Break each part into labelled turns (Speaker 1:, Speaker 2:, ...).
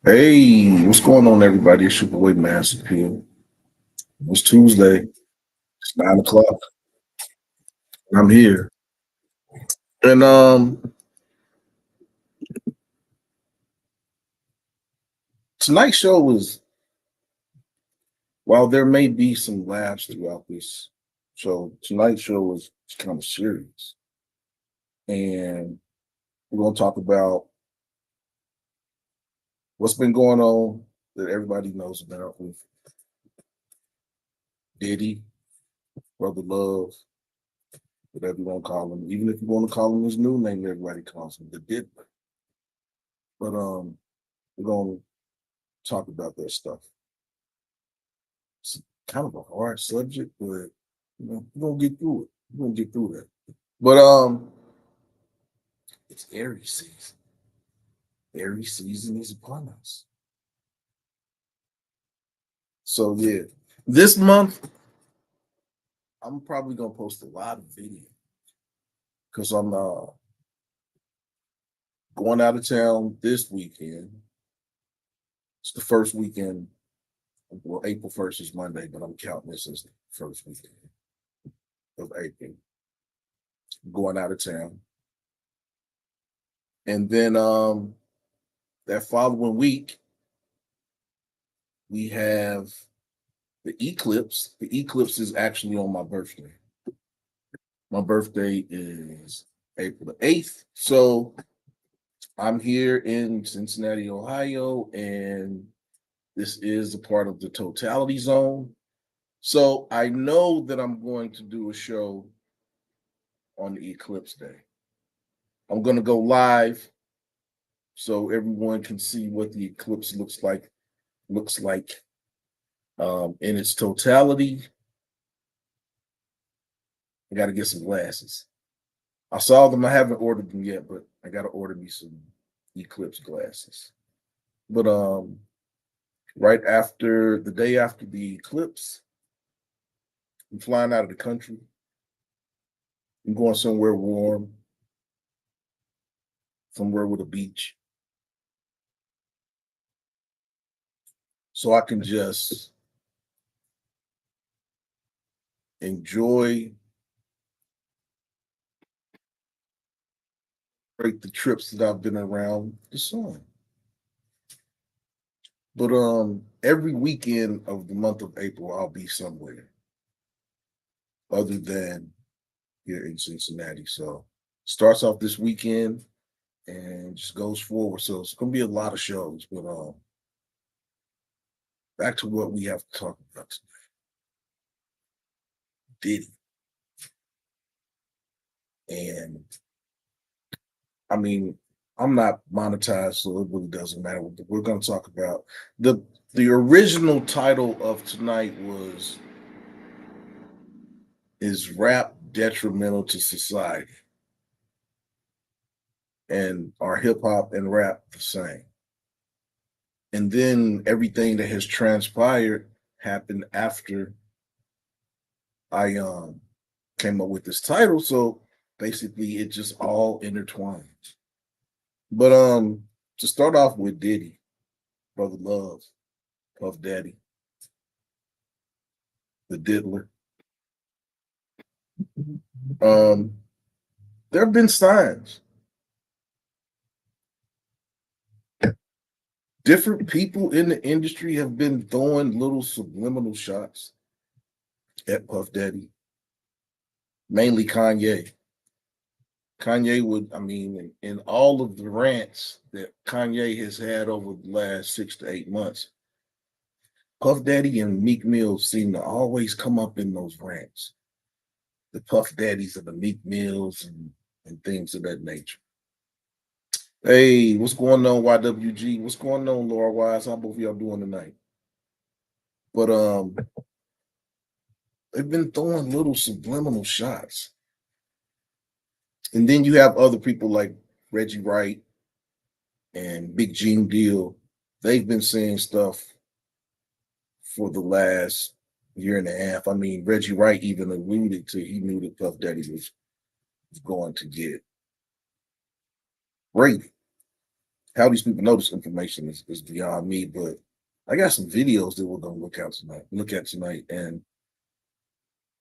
Speaker 1: Hey, what's going on, everybody? It's your boy Maas Apeal. It's Tuesday. It's 9 o'clock. And I'm here. And tonight's show was while there may be some laughs throughout this show, tonight's show was kind of serious. And we're gonna talk about what's been going on that everybody knows about with Diddy, Brother Love, whatever you want to call him. Even if you want to call him his new name, everybody calls him the Diddler. But we're gonna talk about that stuff. It's kind of a hard subject, but we're gonna get through it. We're gonna get through that. But it's Aries season. Aries season is upon us. So yeah, this month I'm probably gonna post a lot of videos because I'm going out of town this weekend. It's the first weekend. Well, April 1st is Monday, but I'm counting this as the first weekend of April. Going out of town. And then that following week, we have the eclipse. The eclipse is actually on my birthday. My birthday is April the 8th. So I'm here in Cincinnati, Ohio, and this is a part of the totality zone. So I know that I'm going to do a show on the eclipse day. I'm going to go live so everyone can see what the eclipse looks like in its totality. I got to get some glasses. I saw them. I haven't ordered them yet, but I got to order me some eclipse glasses. But right after the day after the eclipse, I'm flying out of the country. I'm going somewhere warm, somewhere with a beach, so I can just enjoy the trips that I've been around the sun. But every weekend of the month of April, I'll be somewhere other than here in Cincinnati. So starts off this weekend and just goes forward. So it's gonna be a lot of shows. But back to what we have to talk about today. Diddy. And I mean, I'm not monetized, so it really doesn't matter. We're gonna talk about the original title of tonight was Is Rap Detrimental to Society? And are hip hop and rap the same? And then everything that has transpired happened after I came up with this title. So basically it just all intertwines. But to start off with Diddy, Brother Love, Puff Daddy, the Diddler. Um, there have been signs. Different people in the industry have been throwing little subliminal shots at Puff Daddy, mainly Kanye. Kanye would, I mean, in all of the rants that Kanye has had over the last 6 to 8 months, Puff Daddy and Meek Mill seem to always come up in those rants. The Puff Daddies and the Meek Mills and things of that nature. Hey, what's going on, YWG? What's going on, Laura Wise? How both of y'all doing tonight? But they've been throwing little subliminal shots. And then you have other people like Reggie Wright and Big Gene Deal. They've been saying stuff for the last year and a half. I mean, Reggie Wright even alluded to he knew that Puff Daddy was going to get raided. How these people know this information is beyond me, but I got some videos that we're gonna look at tonight, and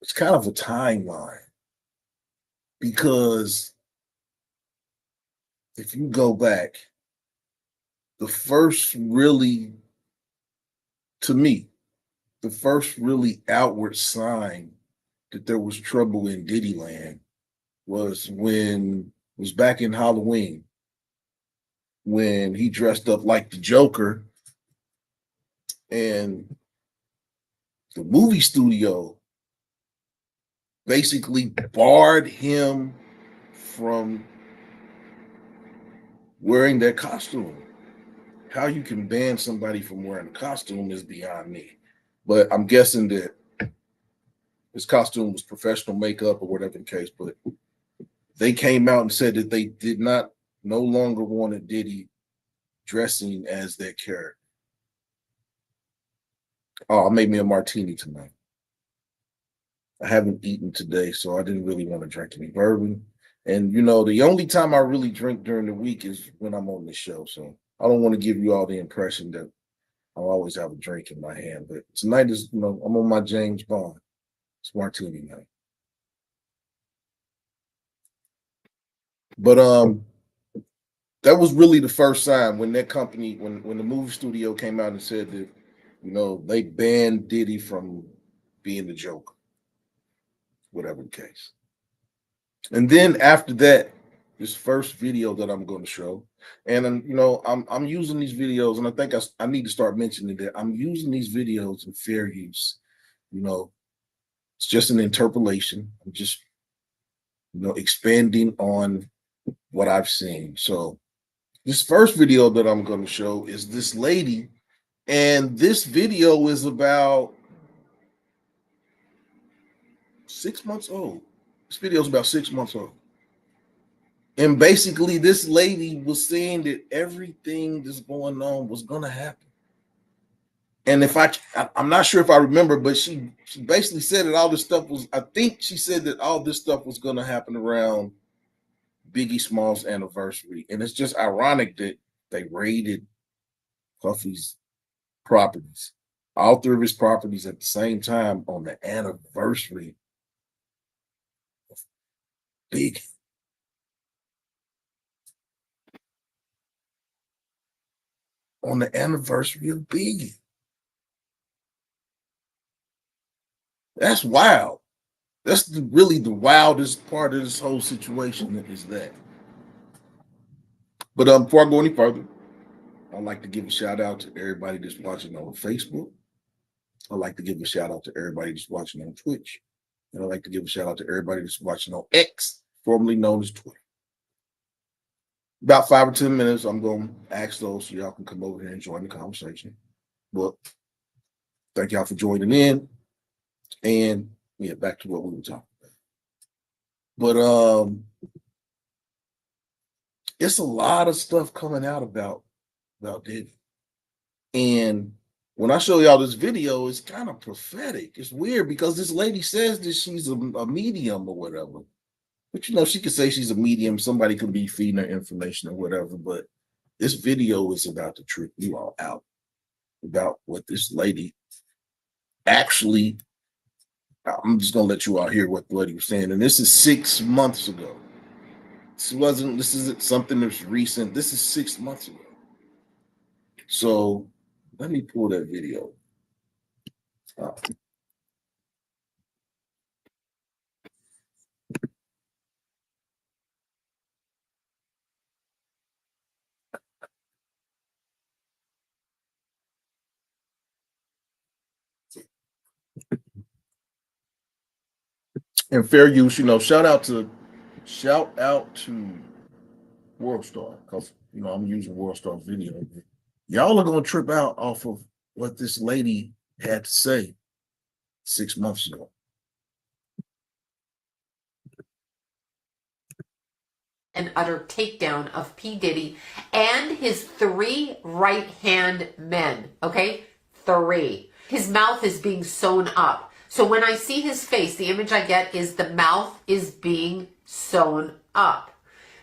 Speaker 1: it's kind of a timeline because if you go back, the first really, to me, the first really outward sign that there was trouble in Diddy land was back in Halloween when he dressed up like the Joker, and the movie studio basically barred him from wearing that costume. How you can ban somebody from wearing a costume is beyond me. But I'm guessing that his costume was professional makeup or whatever the case. But they came out and said that they did not no longer wanted Diddy dressing as that character. Oh, I made me a martini tonight. I haven't eaten today, so I didn't really want to drink any bourbon. And the only time I really drink during the week is when I'm on the show. So I don't want to give you all the impression that I'll always have a drink in my hand. But tonight is, I'm on my James Bond. It's martini night. But that was really the first sign when that company, when the movie studio came out and said that, they banned Diddy from being the Joker, whatever the case. And then after that, this first video that I'm going to show, and I'm using these videos, and I think I need to start mentioning that I'm using these videos in fair use. It's just an interpolation. I'm just expanding on what I've seen. So this first video that I'm going to show is this lady, and this video is about 6 months old. This video is about 6 months old. And basically, this lady was saying that everything that's going on was going to happen. And I'm not sure if I remember, but she basically said that all this stuff was, I think she said that all this stuff was going to happen around Biggie Smalls' anniversary. And it's just ironic that they raided Puffy's properties, all three of his properties at the same time on the anniversary of Biggie. On the anniversary of Biggie. That's wild. That's really the wildest part of this whole situation is that. But before I go any further, I'd like to give a shout out to everybody that's watching on Facebook. I'd like to give a shout out to everybody that's watching on Twitch. And I'd like to give a shout out to everybody that's watching on X, formerly known as Twitter. About 5 or 10 minutes, I'm going to ask those so y'all can come over here and join the conversation. Well, thank y'all for joining in. And yeah, back to what we were talking about. But it's a lot of stuff coming out about Diddy. And when I show y'all this video, it's kind of prophetic. It's weird because this lady says that she's a medium or whatever. But she could say she's a medium. Somebody could be feeding her information or whatever. But this video is about to trip you all out about what this lady actually. I'm just gonna let you all hear what the lady was saying. And this is 6 months ago. This isn't something that's recent. This is 6 months ago. So let me pull that video. And fair use, shout out to WorldStar, because I'm using WorldStar video. Y'all are gonna trip out off of what this lady had to say 6 months ago.
Speaker 2: An utter takedown of P. Diddy and his 3 right-hand men, okay? 3. His mouth is being sewn up. So when I see his face, the image I get is the mouth is being sewn up.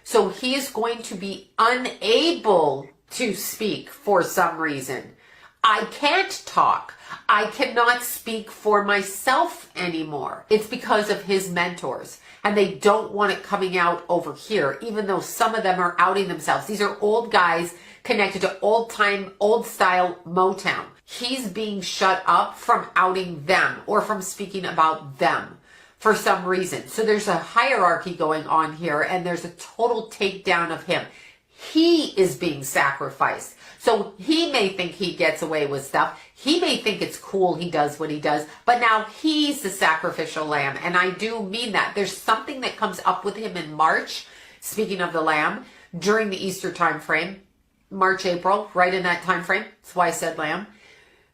Speaker 2: So he is going to be unable to speak for some reason. I can't talk. I cannot speak for myself anymore. It's because of his mentors. And they don't want it coming out over here, even though some of them are outing themselves. These are old guys connected to old time, old style Motown. He's being shut up from outing them or from speaking about them for some reason. So there's a hierarchy going on here, and there's a total takedown of him. He is being sacrificed. So he may think he gets away with stuff. He may think it's cool he does what he does, but now he's the sacrificial lamb. And I do mean that. There's something that comes up with him in March, speaking of the lamb, during the Easter time frame, March, April, right in that time frame. That's why I said lamb.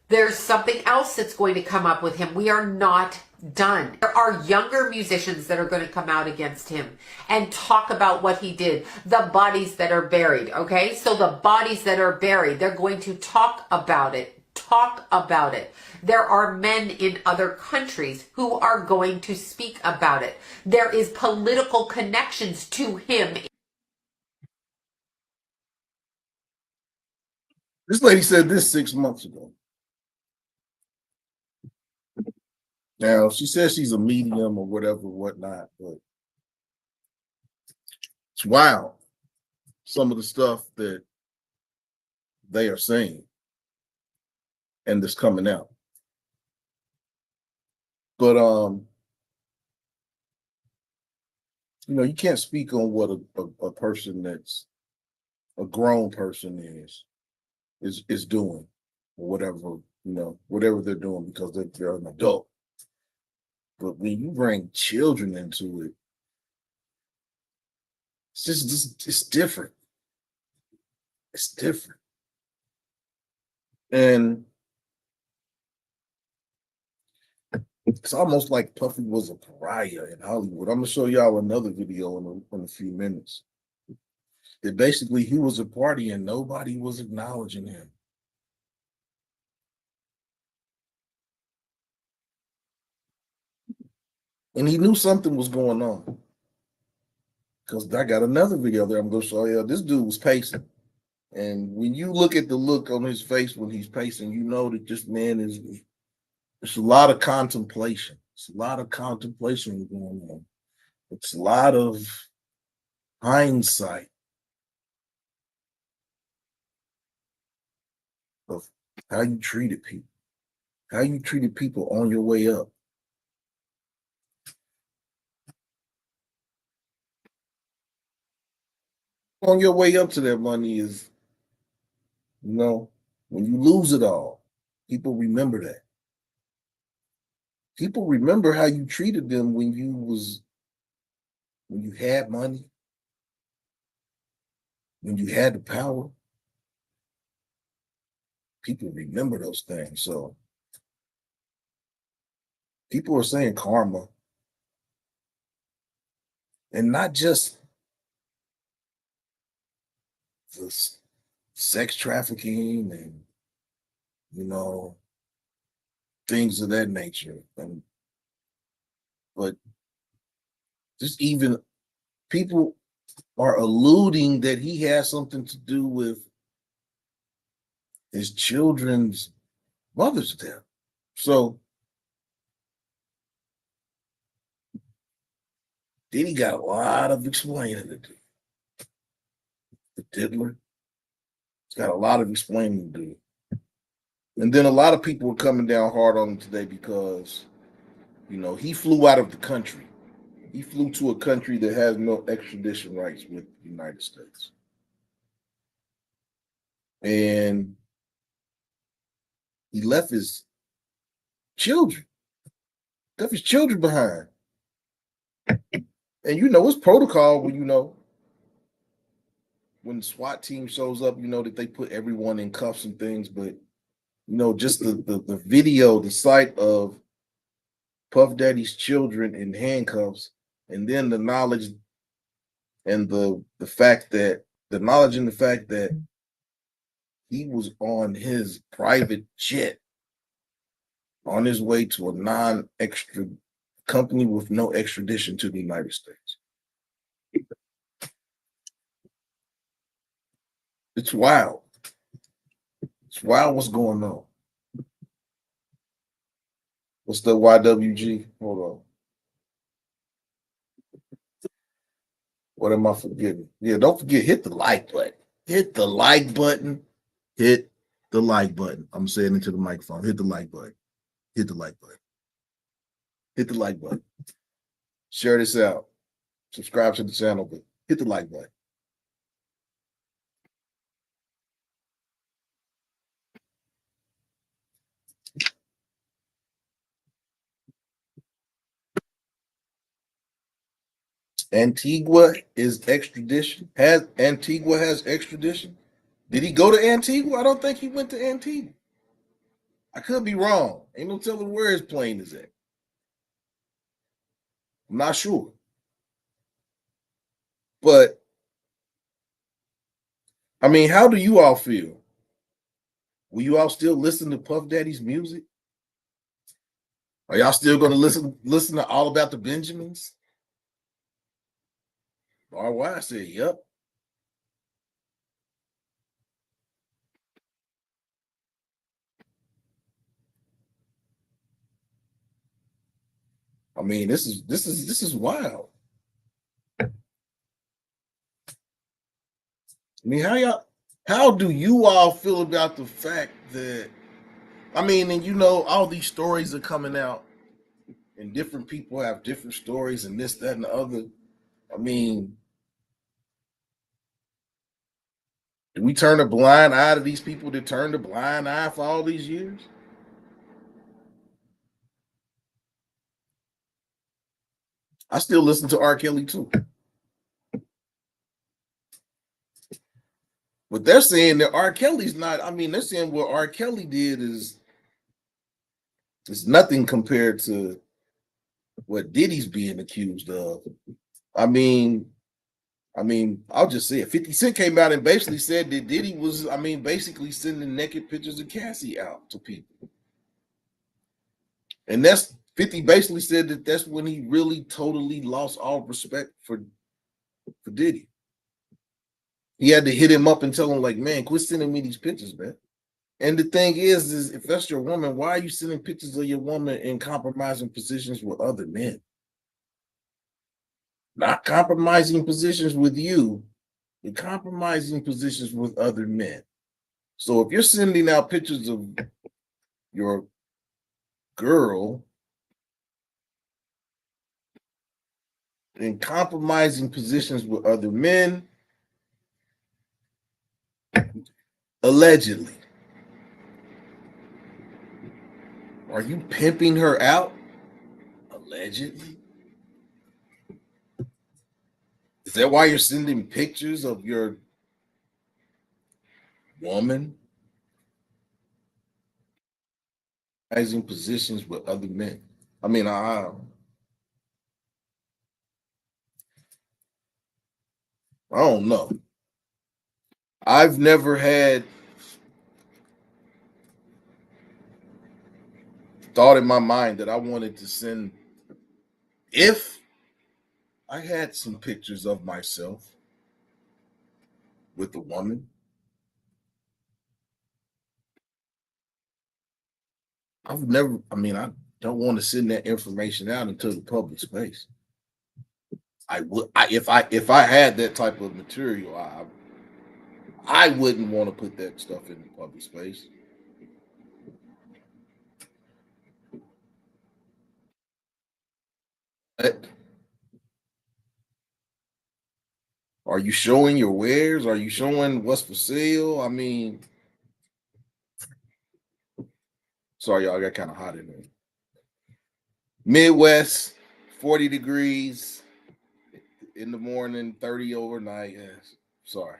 Speaker 2: There's something else that's going to come up with him. We are not done. There are younger musicians that are going to come out against him and talk about what he did, the bodies that are buried, okay? So the bodies that are buried, they're going to talk about it. Talk about it. There are men in other countries who are going to speak about it. There is political connections to him.
Speaker 1: This lady said this 6 months ago. Now, she says she's a medium or whatever, whatnot, but it's wild, some of the stuff that they are saying and that's coming out. But, you can't speak on what a person that's a grown person is doing, or whatever they're doing, because they're an adult. But when you bring children into it, it's different. It's different. And it's almost like Puffy was a pariah in Hollywood. I'm going to show y'all another video in a few minutes. That basically he was a party and nobody was acknowledging him. And he knew something was going on. Because I got another video there I'm going to show you. This dude was pacing. And when you look at the look on his face when he's pacing, you know that this man it's a lot of contemplation. It's a lot of contemplation going on. It's a lot of hindsight of how you treated people, how you treated people on your way up. On your way up to that money is, when you lose it all, people remember that. People remember how you treated them when you had money, when you had the power. People remember those things. So people are saying karma, and not just the sex trafficking and things of that nature, but just even people are alluding that he has something to do with his children's mother's death. So Diddy got a lot of explaining to do. The Diddler, he's got a lot of explaining to do. And then a lot of people were coming down hard on him today because, he flew out of the country. He flew to a country that has no extradition rights with the United States. And he left his children behind. And it's protocol when the SWAT team shows up, that they put everyone in cuffs and things, but just the video, the sight of Puff Daddy's children in handcuffs, and then the knowledge and the fact that he was on his private jet on his way to a non-extra company with no extradition to the United States. It's wild. It's wild what's going on. What's the YWG? Hold on. What am I forgetting? Yeah, don't forget, hit the like button. Hit the like button. Hit the like button. I'm saying into the microphone. Hit the like button. Hit the like button. Hit the like button. Share this out. Subscribe to the channel, but hit the like button. Antigua is extradition. Antigua has extradition? Did he go to Antigua? I don't think he went to Antigua. I could be wrong. Ain't no telling where his plane is at. I'm not sure. But I mean, how do you all feel? Will you all still listen to Puff Daddy's music? Are y'all still going to listen to All About the Benjamins? Or why I said, yep. I mean, this is wild. I mean, how do you all feel about the fact that, I mean, and you know, all these stories are coming out and different people have different stories and this, that, and the other. I mean, do we turn a blind eye to these people that turned a blind eye for all these years? I still listen to R. Kelly too. But they're saying that R. Kelly's not, I mean, they're saying what R. Kelly did is nothing compared to what Diddy's being accused of. I mean, I'll just say it. 50 Cent came out and basically said that Diddy was, I mean, basically sending naked pictures of Cassie out to people. And that's 50 basically said that that's when he really totally lost all respect for Diddy. He had to hit him up and tell him, like, man, quit sending me these pictures, man. And the thing is if that's your woman, why are you sending pictures of your woman in compromising positions with other men? Not compromising positions with you, but compromising positions with other men. So if you're sending out pictures of your girl in compromising positions with other men, allegedly, are you pimping her out? Allegedly. Is that why you're sending pictures of your woman compromising positions with other men? I mean, I don't know. I've never had thought in my mind that I wanted to send, if I had some pictures of myself with a woman, I've never, I mean, I don't want to send that information out into the public space. I would, if I had that type of material, I wouldn't want to put that stuff in the public space. But are you showing your wares? Are you showing what's for sale? I mean, sorry, y'all, I got kind of hot in there. Midwest, 40 degrees in the morning, 30 overnight. Yes. Sorry.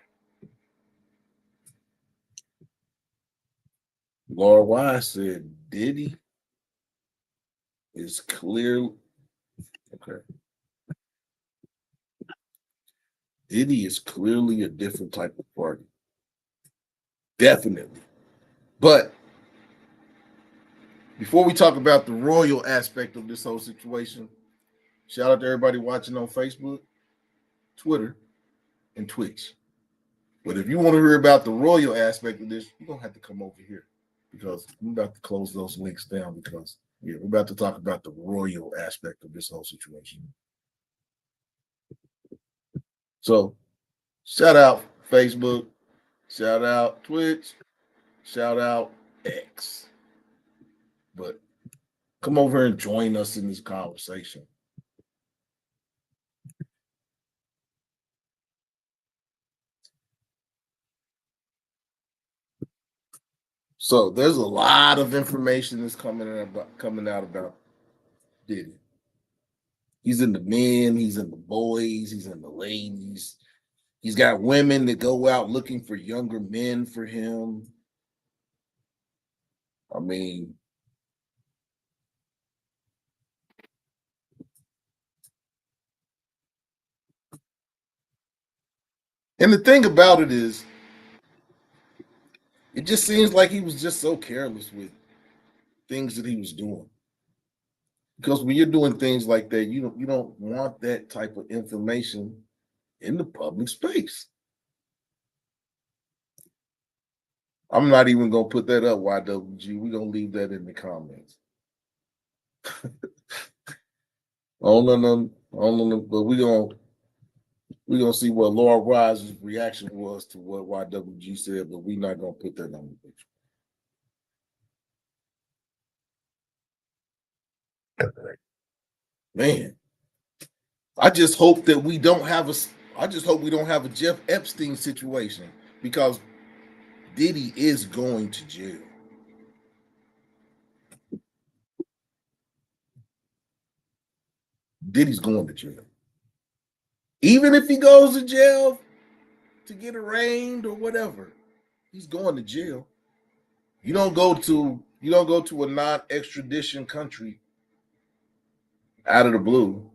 Speaker 1: Laura Wise said Diddy is clear. Okay. Diddy is clearly a different type of party. Definitely. But before we talk about the royal aspect of this whole situation, shout out to everybody watching on Facebook, Twitter, and Twitch. But if you want to hear about the royal aspect of this, you're gonna have to come over here because I'm about to close those links down because yeah, we're about to talk about the royal aspect of this whole situation. So shout out Facebook, shout out Twitch, shout out X. But come over and join us in this conversation. So there's a lot of information that's coming out about Diddy. He's in the men, he's in the boys, he's in the ladies. He's got women that go out looking for younger men for him. I mean, and the thing about it is, it just seems like he was just so careless with things that he was doing. Because when you're doing things like that, you don't want that type of information in the public space. I'm not even gonna put that up, YWG. We're gonna leave that in the comments. I don't know, but we're gonna see what Laura Rise's reaction was to what YWG said, but we're not gonna put that on the picture. Man, I just hope that we don't have a. I just hope we don't have a Jeff Epstein situation because Diddy is going to jail. Diddy's going to jail. Even if he goes to jail to get arraigned or whatever, he's going to jail. You don't go to a non-extradition country out of the blue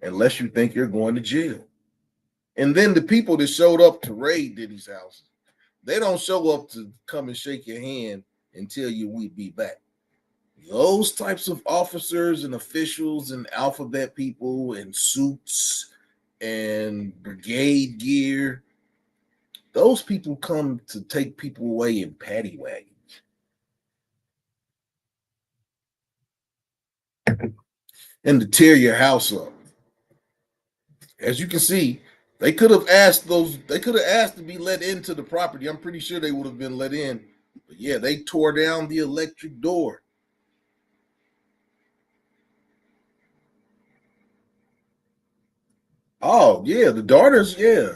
Speaker 1: unless you think you're going to jail. And then the people that showed up to raid Diddy's house, they don't show up to come and shake your hand and tell you we'd be back. Those types of officers and officials and alphabet people and suits and brigade gear, those people come to take people away in paddy wagons. And to tear your house up. As you can see, they could have asked to be let into the property. I'm pretty sure they would have been let in. But yeah, they tore down the electric door. Oh, yeah, the daughters, yeah.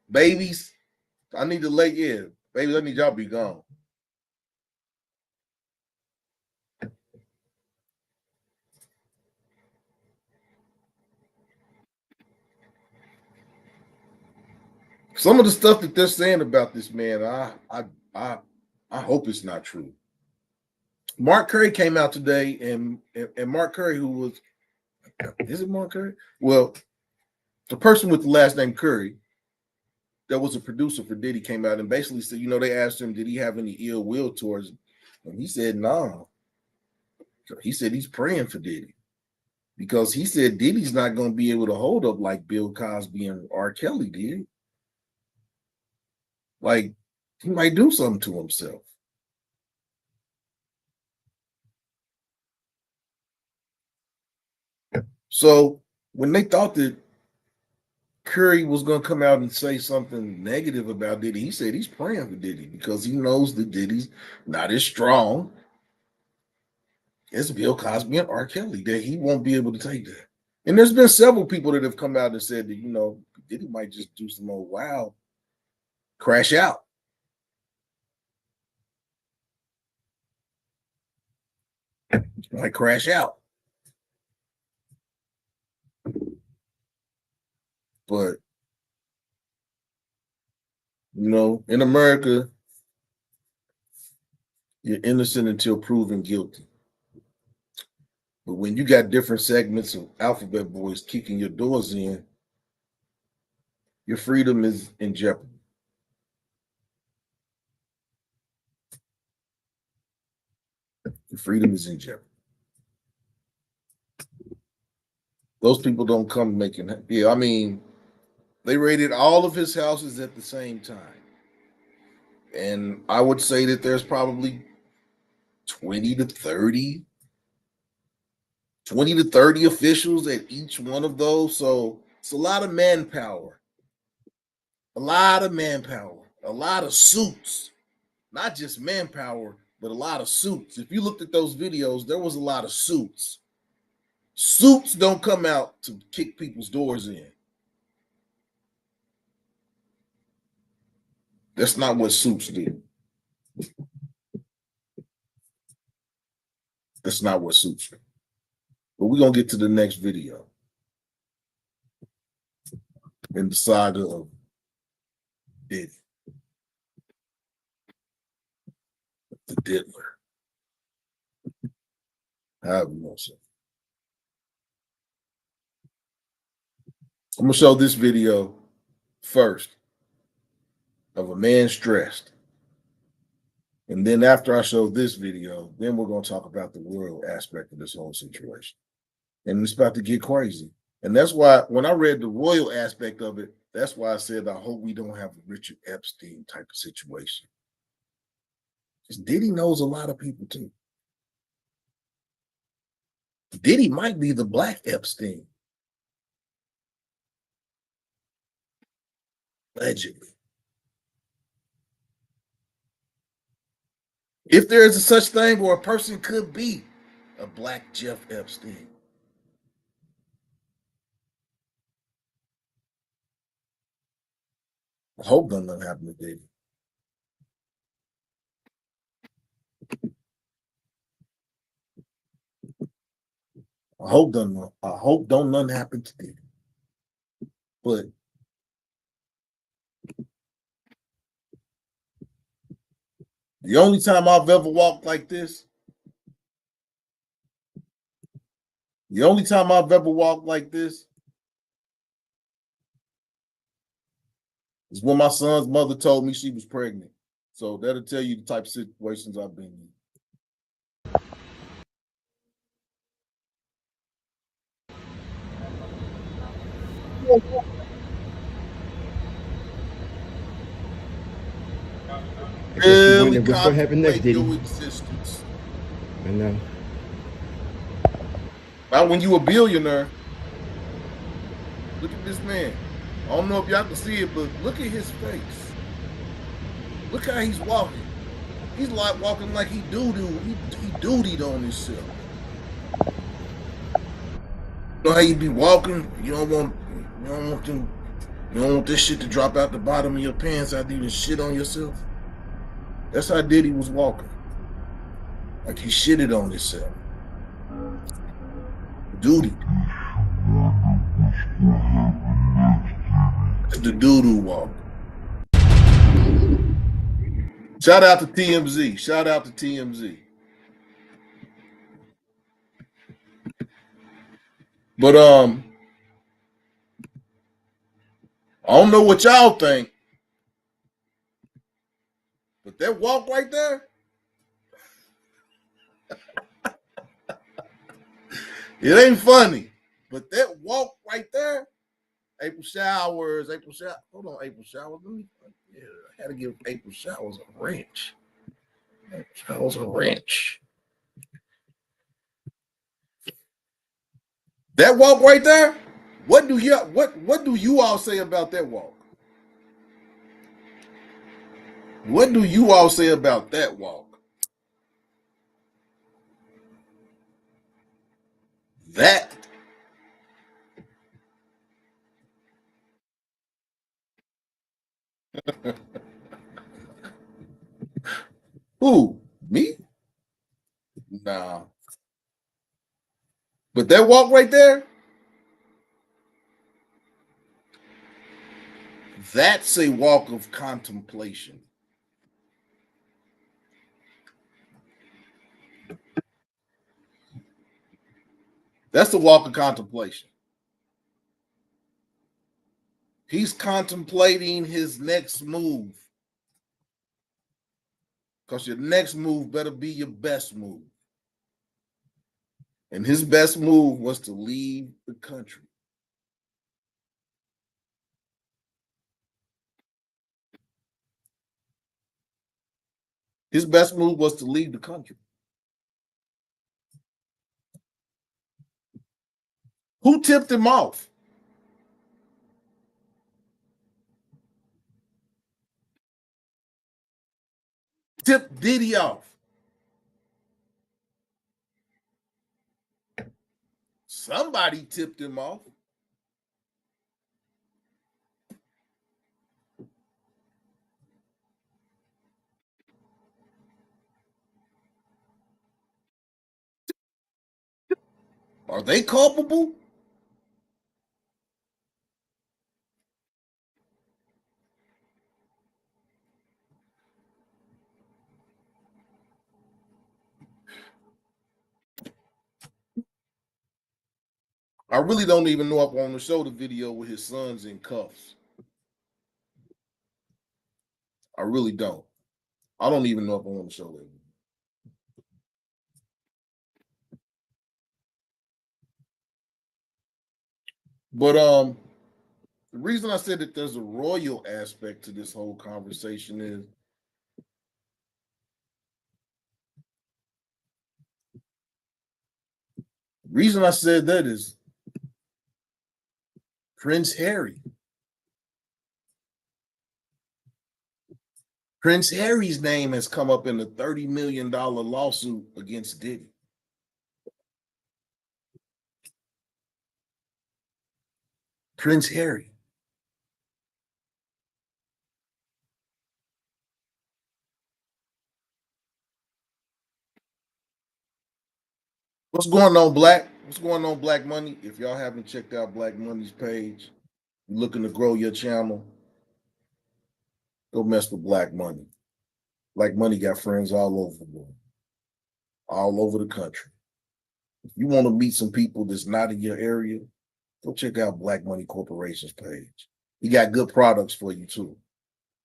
Speaker 1: Babies, I need to let babies, I need y'all to be gone. Some of the stuff that they're saying about this man, I hope it's not true. Mark Curry came out today, and Mark Curry, who was is it Mark Curry? Well, the person with the last name Curry, that was a producer for Diddy, came out and basically said, they asked him, did he have any ill will towards him? And he said, no. He said he's praying for Diddy because he said Diddy's not going to be able to hold up like Bill Cosby and R. Kelly did. Like, he might do something to himself. So when they thought that Curry was going to come out and say something negative about Diddy, he said he's praying for Diddy because he knows that Diddy's not as strong as Bill Cosby and R. Kelly, that he won't be able to take that. And there's been several people that have come out and said that, Diddy might just do some old wild crash out. Like crash out. But, in America, you're innocent until proven guilty. But when you got different segments of alphabet boys kicking your doors in, your freedom is in jeopardy. Your freedom is in jeopardy. Those people don't come making. Yeah, I mean, They raided all of his houses at the same time. And I would say that there's probably 20 to 30 20 to 30 officials at each one of those. So it's a lot of manpower, a lot of manpower, a lot of suits, not just manpower, but a lot of suits. If you looked at those videos, there was a lot of suits. Suits don't come out to kick people's doors in. That's not what suits do. That's not what suits do. But we're going to get to the next video in the saga of Diddy, the Diddler. However you want to say. I'm going to show this video first of a man stressed. And then after I show this video, then we're going to talk about the royal aspect of this whole situation. And it's about to get crazy. And that's why when I read the royal aspect of it, that's why I said I hope we don't have a Richard Epstein type of situation. Because Diddy knows a lot of people too. Diddy might be the black Epstein. Allegedly. If there is a such thing where a person could be a black Jeff Epstein. I hope nothing happened to Diddy. I hope don't nothing happen to Diddy. But the only time I've ever walked like this, is when my son's mother told me she was pregnant. So that'll tell you the type of situations I've been in. Really
Speaker 3: What's going to happen next,
Speaker 1: contemplate
Speaker 3: Diddy?
Speaker 1: your existence.
Speaker 3: I know.
Speaker 1: Not when you a billionaire. Look at this man. I don't know if y'all can see it, but look at his face. Look how he's walking. He's like walking like he dootied on himself. You know how you be walking? You don't want this shit to drop out the bottom of your pants after you shit on yourself. That's how Diddy was walking. Like he shitted on himself. Duty. The doo-doo walk. Shout out to TMZ. Shout out to TMZ. But I don't know what y'all think, but that walk right there, it ain't funny. But that walk right there, April Showers. Hold on, April Showers. I had to give April Showers a wrench. April Showers a wrench. That walk right there. What do you all say about that walk? What do you all say about that walk? That. Who? Me? Nah. But that walk right there, that's a walk of contemplation. That's the walk of contemplation. He's contemplating his next move. Because your next move better be your best move. And his best move was to leave the country. His best move was to leave the country. Who tipped him off? Tipped Diddy off. Somebody tipped him off. Are they culpable? I really don't even know if I want to show the video with his sons in cuffs. I really don't. I don't even know if I want to show that. But the reason I said that there's a royal aspect to this whole conversation is the reason I said that is Prince Harry. Prince Harry's name has come up in a $30 million lawsuit against Diddy. Prince Harry. What's going on, Black? What's going on, Black Money? If y'all haven't checked out Black Money's page, you're looking to grow your channel, go mess with Black Money. Black Money got friends all over the world, all over the country. If you want to meet some people that's not in your area, go check out Black Money Corporation's page. He got good products for you too.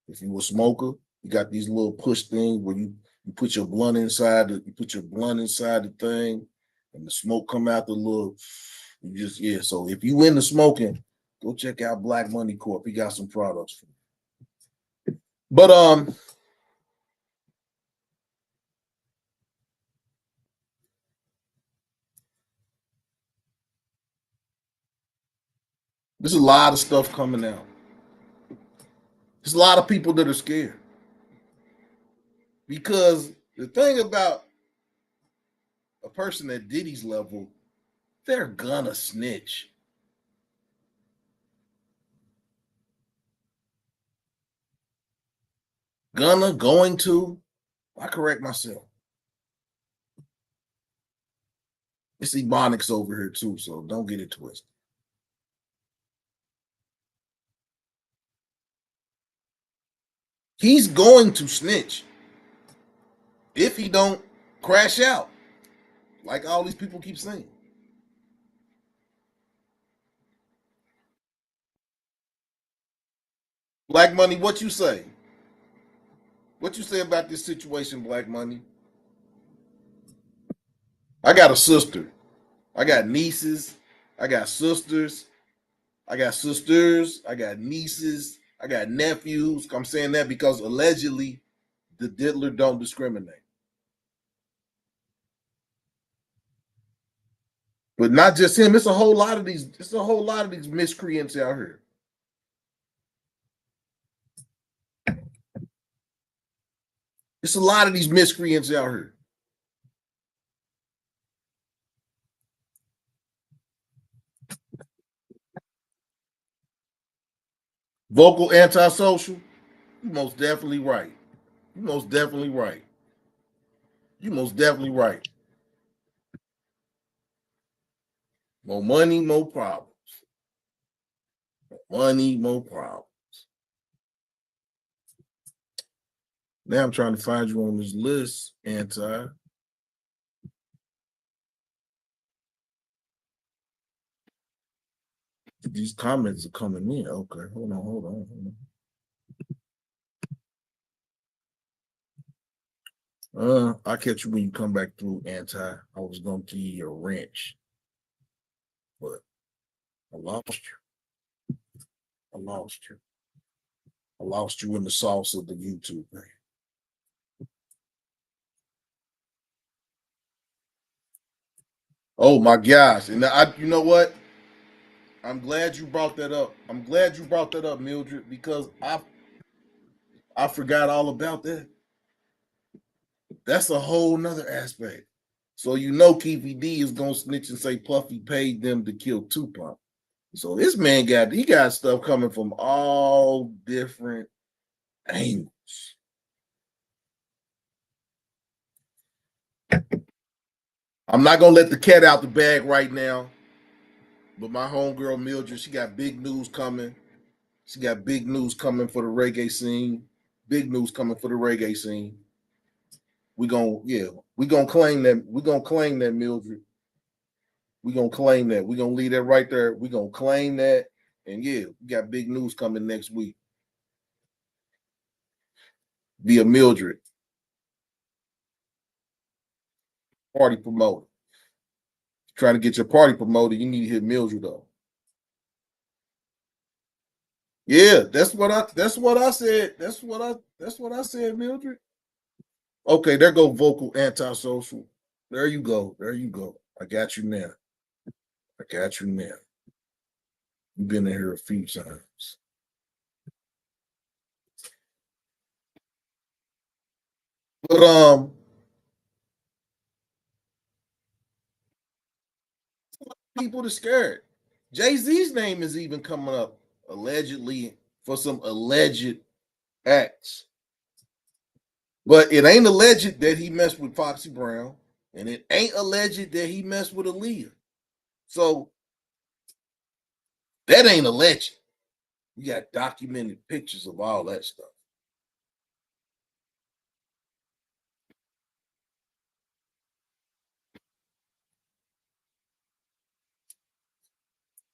Speaker 1: If you a smoker, you got these little push things where you put your blunt inside the thing, and the smoke come out the little. So if you into smoking, go check out Black Money Corp. He got some products for you. But there's a lot of stuff coming out. There's a lot of people that are scared. Because the thing about a person at Diddy's level, they're gonna snitch. Going to, I correct myself. It's Ebonics over here too, so don't get it twisted. He's going to snitch if he don't crash out, like all these people keep saying. Black Money, what you say? What you say about this situation, Black Money? I got a sister. I got nieces. I got sisters. I got nieces. I got nephews. I'm saying that because allegedly the Diddler don't discriminate. But not just him. It's a whole lot of these miscreants out here. It's a lot of these miscreants out here. Vocal antisocial. You most definitely right. You most definitely right. You most definitely right. More money, more problems. More money, more problems. Now I'm trying to find you on this list, Anti. These comments are coming in. Okay, hold on. I'll catch you when you come back through, Anti. I was gonna give you a wrench, but I lost you. I lost you. I lost you in the sauce of the YouTube thing. Oh my gosh! And you know what? I'm glad you brought that up. I'm glad you brought that up, Mildred, because I forgot all about that. That's a whole nother aspect. So you know Keefy D is gonna snitch and say Puffy paid them to kill Tupac. So this man got stuff coming from all different angles. I'm not gonna let the cat out the bag right now, but my homegirl Mildred, she got big news coming. She got big news coming for the reggae scene. Big news coming for the reggae scene. We gonna claim that. We gonna claim that, Mildred. We gonna claim that. We gonna leave that right there. We gonna claim that. And yeah, we got big news coming next week via Mildred, party promoter. Trying to get your party promoted, you need to hit Mildred up. Yeah, that's what I said. That's what I said, Mildred. Okay, there go vocal antisocial. There you go. There you go. I got you now. I got you now. You've been in here a few times. But people are scared. Jay-Z's name is even coming up allegedly for some alleged acts. But it ain't alleged that he messed with Foxy Brown, and it ain't alleged that he messed with Aaliyah. So that ain't alleged. We got documented pictures of all that stuff.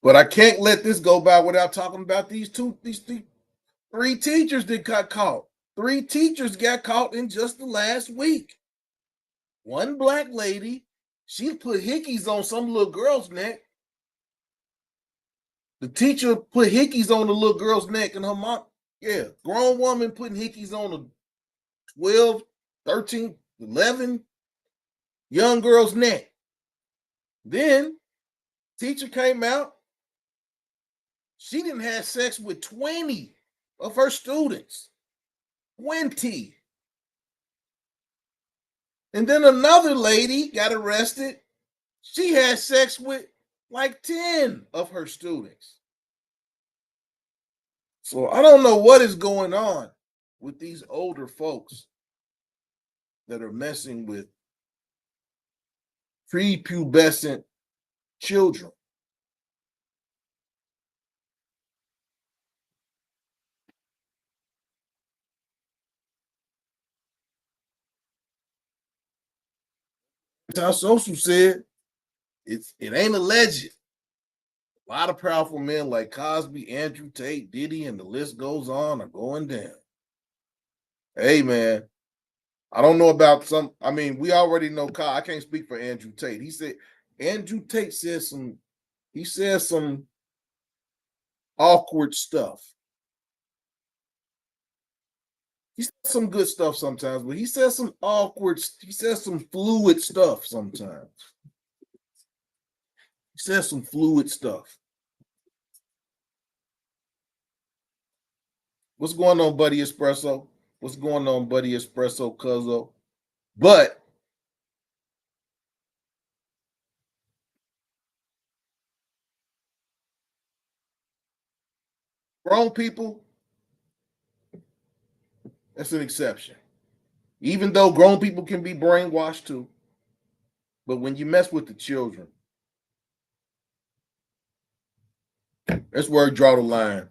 Speaker 1: But I can't let this go by without talking about these three teachers that got caught. Three teachers got caught in just the last week. One black lady, she put hickeys on some little girl's neck. The teacher put hickeys on the little girl's neck, and her mom, yeah, grown woman putting hickeys on a 12, 13, 11 young girl's neck. Then teacher came out. She didn't have sex with 20 of her students. 20. And then another lady got arrested. She had sex with like 10 of her students. So I don't know what is going on with these older folks that are messing with prepubescent children. That's how social said it ain't alleged. A lot of powerful men like Cosby, Andrew Tate, Diddy, and the list goes on are going down. Hey man, I don't know about some. I mean, we already know. I can't speak for Andrew Tate. He said Andrew Tate said some. He said some awkward stuff. He said some good stuff sometimes, but he says some awkward. He says some fluid stuff sometimes. He says some fluid stuff. What's going on, Buddy Espresso? What's going on, Buddy Espresso, Cuzzo? But grown people, that's an exception. Even though grown people can be brainwashed too. But when you mess with the children, that's where I draw the line.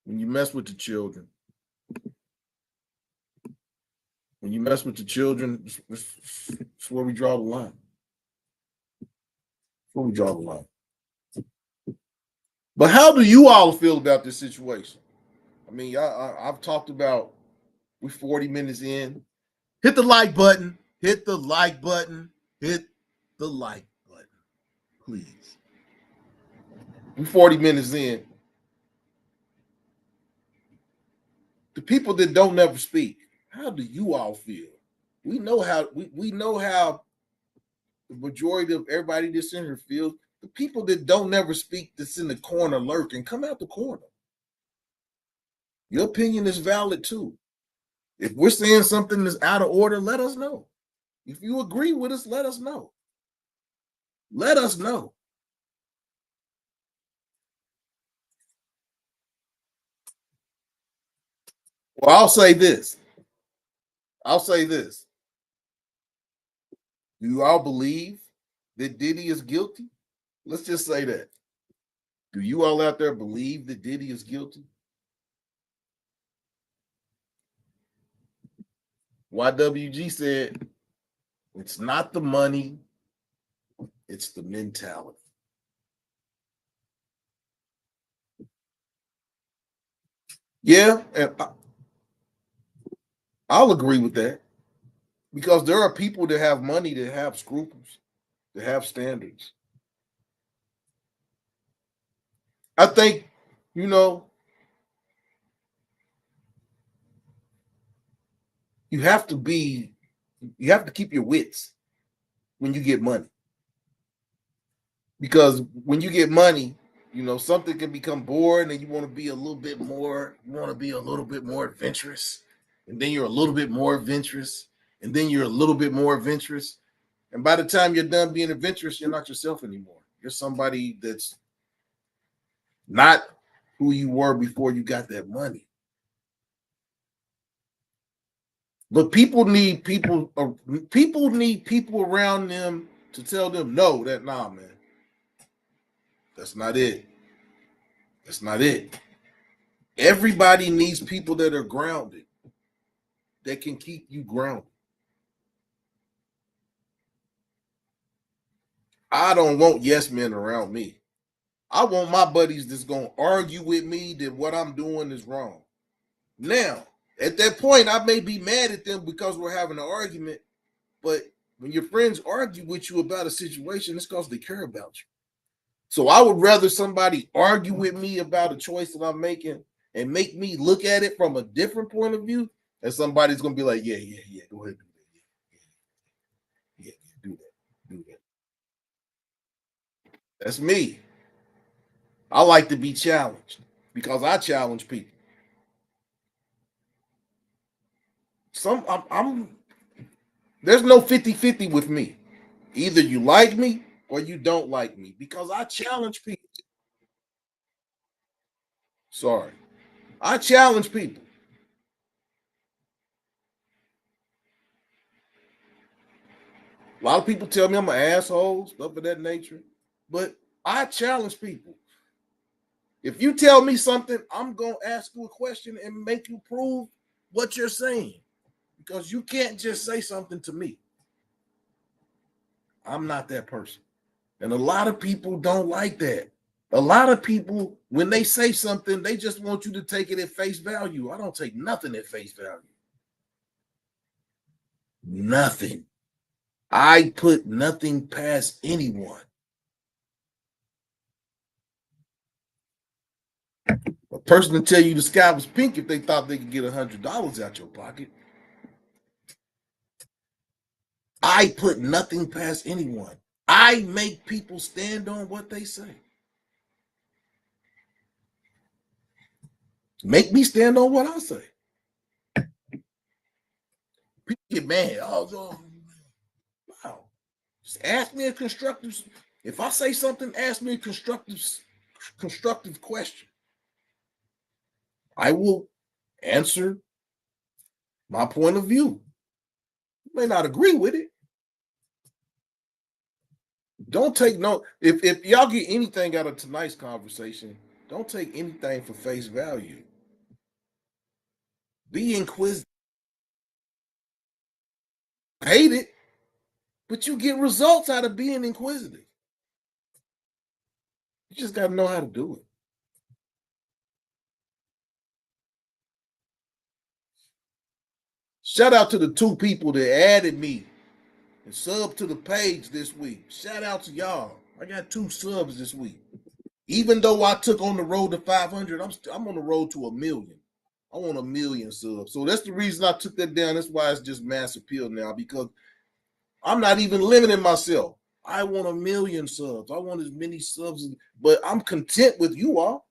Speaker 1: When you mess with the children, when you mess with the children, it's where we draw the line. It's where we draw the line. But how do you all feel about this situation? I mean, I've talked about we're 40 minutes in. Hit the like button. Hit the like button. Hit the like button. Please. We're 40 minutes in. The people that don't never speak, how do you all feel? We know how the majority of everybody that's in here feels. The people that don't never speak, that's in the corner lurking, come out the corner. Your opinion is valid too. If we're saying something that's out of order, let us know. If you agree with us, let us know. Let us know. Well, I'll say this. I'll say this. Do you all believe that Diddy is guilty? Let's just say that. Do you all out there believe that Diddy is guilty? YWG said it's not the money, it's the mentality. Yeah, and I'll agree with that because there are people that have money that have scruples, that have standards. I think, you know, you have to keep your wits when you get money. Because when you get money, you know, something can become boring and you want to be a little bit more, you want to be a little bit more adventurous. And then you're a little bit more adventurous. And then you're a little bit more adventurous. And by the time you're done being adventurous, you're not yourself anymore. You're somebody that's not who you were before you got that money. But people need people around them to tell them, no, that nah, man. That's not it. That's not it. Everybody needs people that are grounded, that can keep you grounded. I don't want yes men around me. I want my buddies that's going to argue with me that what I'm doing is wrong. Now, at that point, I may be mad at them because we're having an argument, but when your friends argue with you about a situation, it's because they care about you. So I would rather somebody argue with me about a choice that I'm making and make me look at it from a different point of view, and somebody's going to be like, yeah, go ahead, do that. Yeah, do that. That's me. I like to be challenged because I challenge people. I'm there's no 50-50 with me. Either you like me or you don't like me because I challenge people. Sorry. I challenge people. A lot of people tell me I'm an asshole, stuff of that nature. But I challenge people. If you tell me something, I'm going to ask you a question and make you prove what you're saying. Because you can't just say something to me. I'm not that person. And a lot of people don't like that. A lot of people, when they say something, they just want you to take it at face value. I don't take nothing at face value. Nothing. I put nothing past anyone. A person to tell you the sky was pink if they thought they could get $100 out your pocket. I put nothing past anyone. I make people stand on what they say. Make me stand on what I say. People get mad. Oh, wow. Just ask me a constructive. If I say something, ask me a constructive question. I will answer my point of view. You may not agree with it. Don't take no. If y'all get anything out of tonight's conversation, don't take anything for face value. Be inquisitive. Hate it, but you get results out of being inquisitive. You just got to know how to do it. Shout out to the 2 people that added me and subbed to the page this week. Shout out to y'all. I got 2 subs this week. Even though I took on the road to 500, I'm on the road to 1,000,000. I want 1,000,000 subs. So that's the reason I took that down. That's why it's just Mass Appeal now, because I'm not even limiting myself. I want 1 million subs. I want as many subs, but I'm content with you all.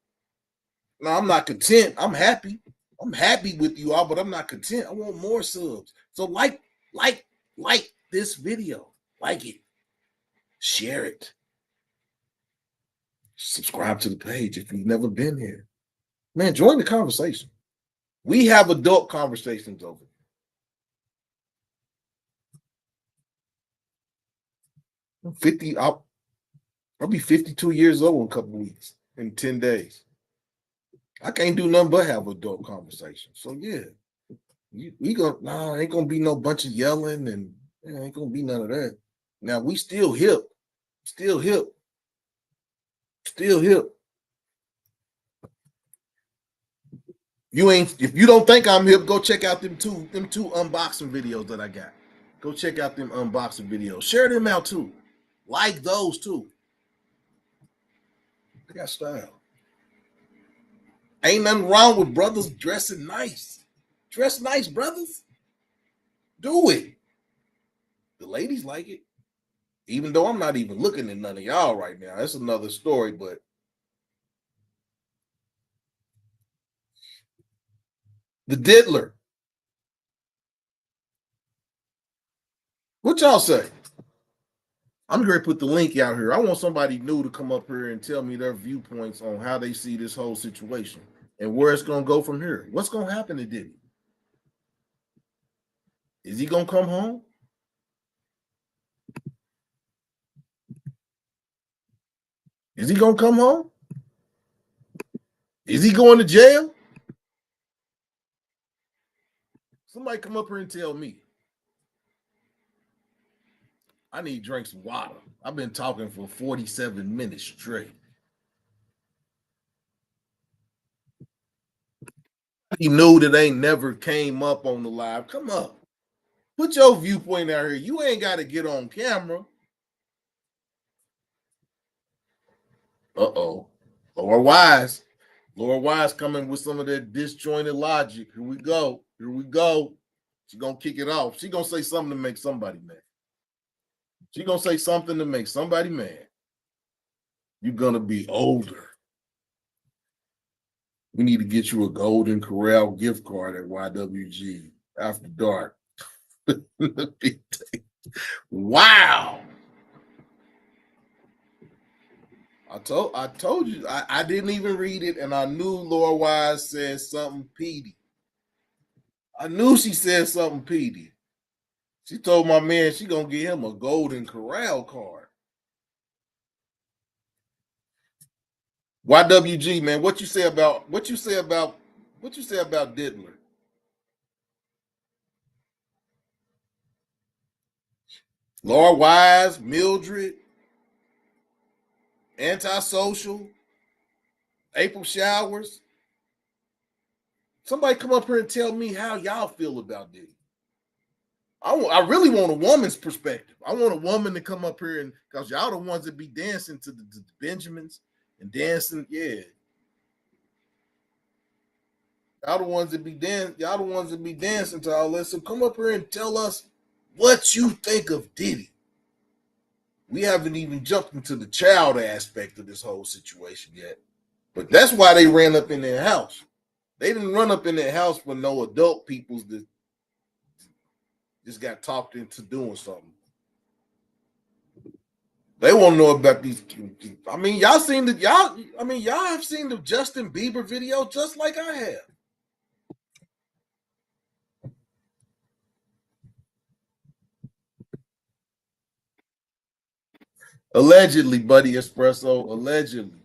Speaker 1: Now I'm not content. I'm happy. I'm happy with you all, but I'm not content. I want more subs. So like, like this video. Like it. Share it. Subscribe to the page if you've never been here. Man, join the conversation. We have adult conversations over. 50, I'll be 52 years old in a couple of weeks, in 10 days. I can't do nothing but have adult conversations. So yeah, we gonna ain't gonna be no bunch of yelling and ain't gonna be none of that. Now we still hip, still hip, still hip. You ain't if you don't think I'm hip, go check out them two unboxing videos that I got. Go check out them unboxing videos. Share them out too. Like those too. They got style. Ain't nothing wrong with brothers dressing nice. Dress nice, brothers. Do it. The ladies like it. Even though I'm not even looking at none of y'all right now. That's another story, but the Diddler. What y'all say? I'm going to put the link out here. I want somebody new to come up here and tell me their viewpoints on how they see this whole situation and where it's going to go from here. What's going to happen to Diddy? Is he going to come home? Is he going to come home? Is he going to jail? Somebody come up here and tell me. I need to drink some water. I've been talking for 47 minutes straight. He knew that ain't never came up on the live. Come up. Put your viewpoint out here. You ain't got to get on camera. Uh-oh. Lord Wise. Lord Wise coming with some of that disjointed logic. Here we go. Here we go. She gonna kick it off. She gonna say something to make somebody mad. She gonna say something to make somebody mad. You're gonna be older. We need to get you a Golden Corral gift card at YWG after dark. Wow. I told you I didn't even read it, and I knew Laura Wise said something peedy. I knew she said something peedy. She told my man she gonna get him a Golden Corral card. YWG, man, what you say about Diddler? Laura Wise, Mildred, Antisocial, April Showers. Somebody come up here and tell me how y'all feel about Diddy. I really want a woman's perspective. I want a woman to come up here and because y'all the ones that be dancing to the Benjamins and dancing, yeah. Y'all the ones that be dancing to all this. So come up here and tell us what you think of Diddy. We haven't even jumped into the child aspect of this whole situation yet. But that's why they ran up in their house. They didn't run up in their house for no adult peoples that just got talked into doing something. They want to know about these. I mean, y'all have seen the Justin Bieber video just like I have. Allegedly, buddy Espresso. Allegedly.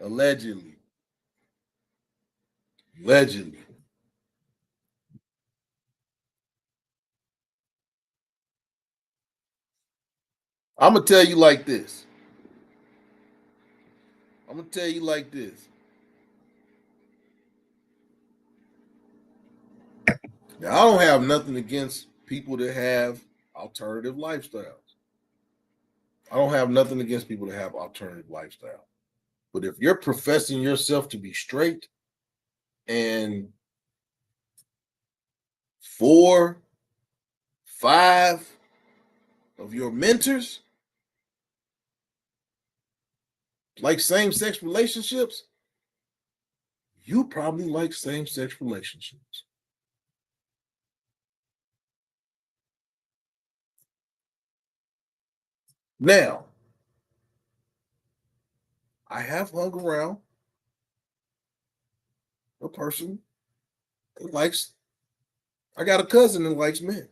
Speaker 1: Allegedly. Allegedly. I'm gonna tell you like this. I'm gonna tell you like this. Now, I don't have nothing against people that have alternative lifestyles. I don't have nothing against people that have alternative lifestyle. But if you're professing yourself to be straight and 4, 5, of your mentors like same-sex relationships, you probably like same-sex relationships. Now, I have hung around a person that likes, I got a cousin that likes men.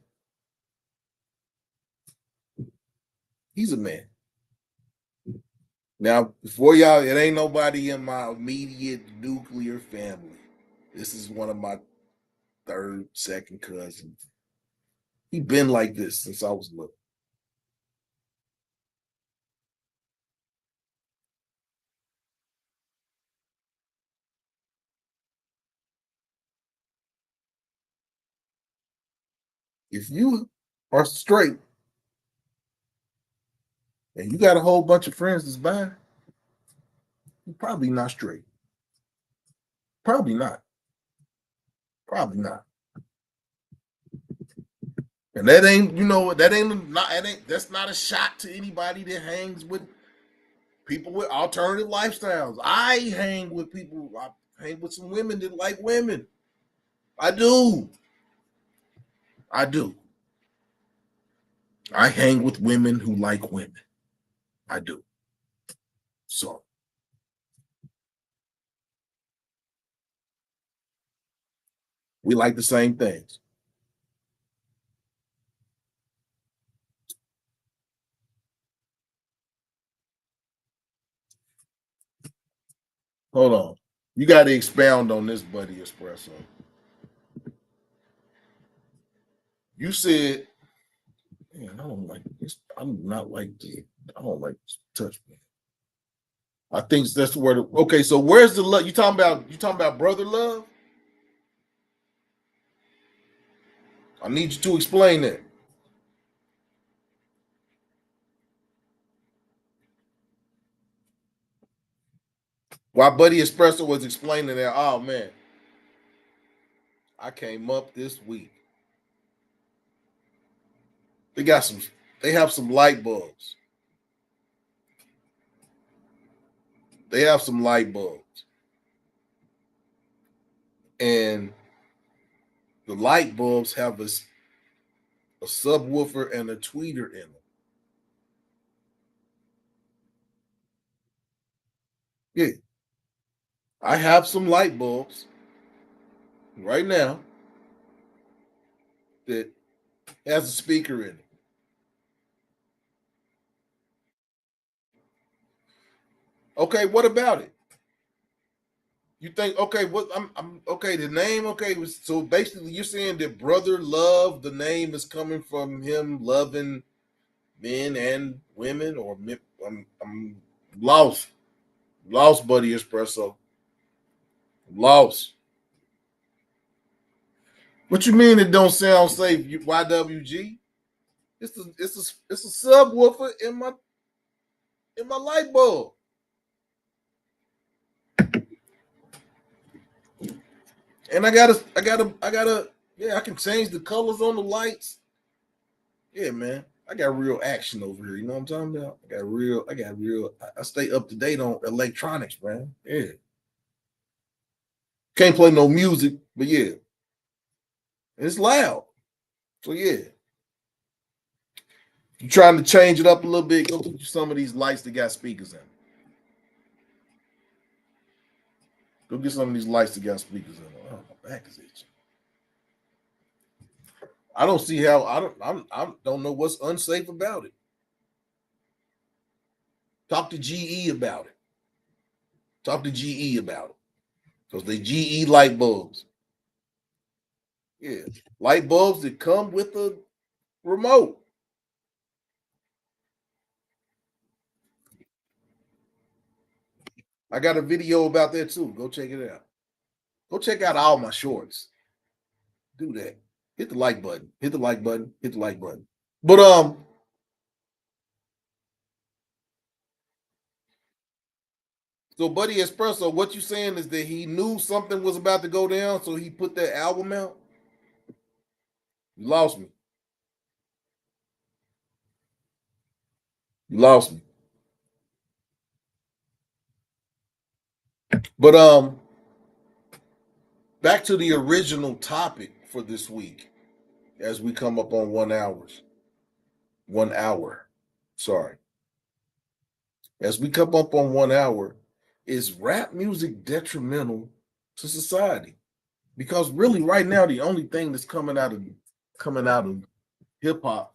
Speaker 1: He's a man. Now, before y'all, it ain't nobody in my immediate nuclear family. This is one of my third, second cousins. He been like this since I was little. If you are straight and you got a whole bunch of friends that's bi, you're probably not straight. Probably not. Probably not. And that ain't, that's not a shot to anybody that hangs with people with alternative lifestyles. I hang with people, I hang with some women that like women. I do. I do. I hang with women who like women. I do. So we like the same things. Hold on. You got to expound on this, buddy Espresso. You said, man, I don't like this. I'm not like this. I don't like this touch me. I think that's the word. Okay, so where's the love? You talking about brother love? I need you to explain that. While Buddy Espresso was explaining that, oh man, I came up this week. They got some. They have some light bulbs. They have some light bulbs, and the light bulbs have a subwoofer and a tweeter in them. Yeah, I have some light bulbs right now that has a speaker in it. Okay, what about it? You think okay? What I'm okay. The name okay was so basically you're saying that brother love the name is coming from him loving men and women, or I'm lost, lost, Buddy Espresso, lost. What you mean it don't sound safe? YWG? It's a subwoofer in my light bulb, and I gotta. Yeah, I can change the colors on the lights. Yeah, man. I got real action over here. You know what I'm talking about? I stay up to date on electronics, man. Yeah. Can't play no music, but yeah. It's loud. So yeah. You trying to change it up a little bit, go to some of these lights that got speakers in. Go get some of these lights that got speakers in. Oh, my back is itching. I don't see how I don't know what's unsafe about it. Talk to GE about it. Talk to GE about it. Because they GE light bulbs. Yeah. Light bulbs that come with a remote. I got a video about that too. Go check it out. Go check out all my shorts. Do that. Hit the like button. Hit the like button. Hit the like button. But so Buddy Espresso, what you saying is that he knew something was about to go down, so he put that album out. You lost me. You lost me. But back to the original topic for this week as we come up on 1 hour. 1 hour. Sorry. As we come up on 1 hour, is rap music detrimental to society? Because really, right now, the only thing that's coming out of hip hop.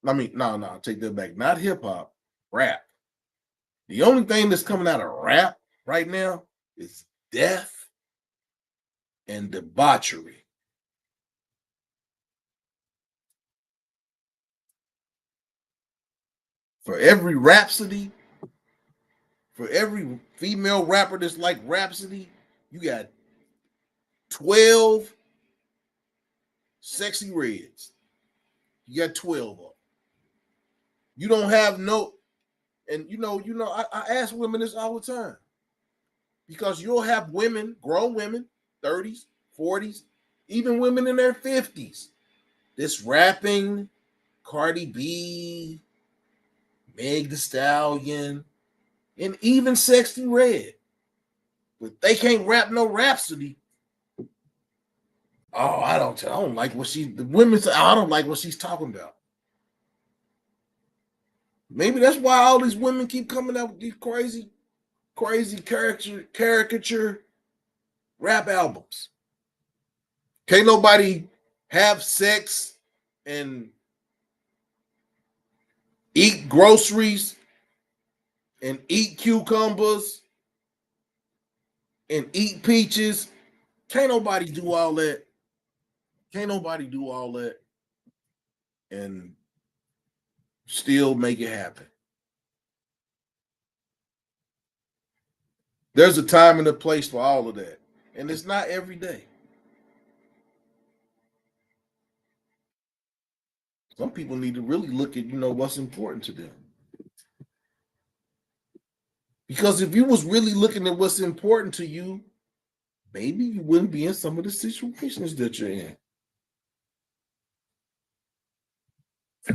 Speaker 1: I mean, no, take that back. Not hip hop, rap. The only thing that's coming out of rap right now is death and debauchery. For every Rhapsody, for every female rapper that's like Rhapsody, you got 12 sexy reds. You got 12 of them. You don't have no, and I ask women this all the time. Because you'll have women, grown women, 30s, 40s, even women in their 50s, this rapping, Cardi B, Meg the Stallion, and even Sexy Red. But they can't rap no Rhapsody. Oh, I don't like what the women say, I don't like what she's talking about. Maybe that's why all these women keep coming out with these crazy caricature rap albums. Can't nobody have sex and eat groceries and eat cucumbers and eat peaches. Can't nobody do all that. Can't nobody do all that and still make it happen. There's a time and a place for all of that. And it's not every day. Some people need to really look at, what's important to them. Because if you was really looking at what's important to you, maybe you wouldn't be in some of the situations that you're in.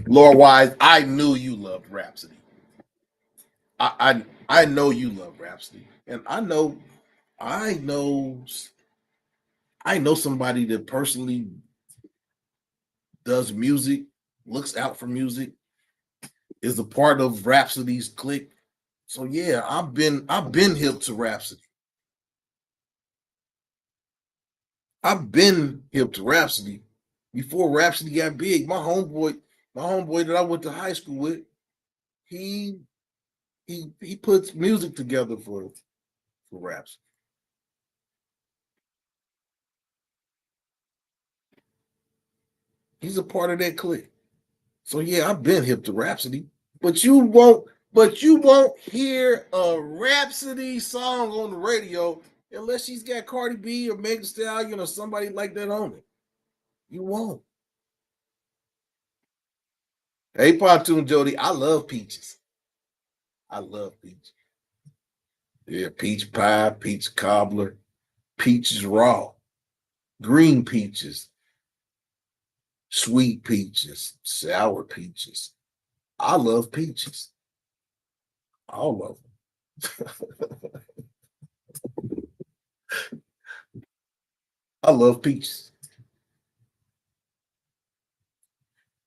Speaker 1: Lord Wise, I knew you loved Rhapsody. I know you love Rhapsody, and I know I know somebody that personally does music, looks out for music, is a part of Rhapsody's clique. So yeah, I've been hip to Rhapsody. I've been hip to Rhapsody before Rhapsody got big. My homeboy that I went to high school with, he he puts music together for Rhapsody. He's a part of that clique. So yeah, I've been hip to Rhapsody, but you won't hear a Rhapsody song on the radio unless she's got Cardi B or Megan Thee Stallion or somebody like that on it. You won't. Hey, Pontoon Jody, I love peaches. I love peaches. Yeah, peach pie, peach cobbler, peaches raw, green peaches, sweet peaches, sour peaches. I love peaches. All of them. I love peaches.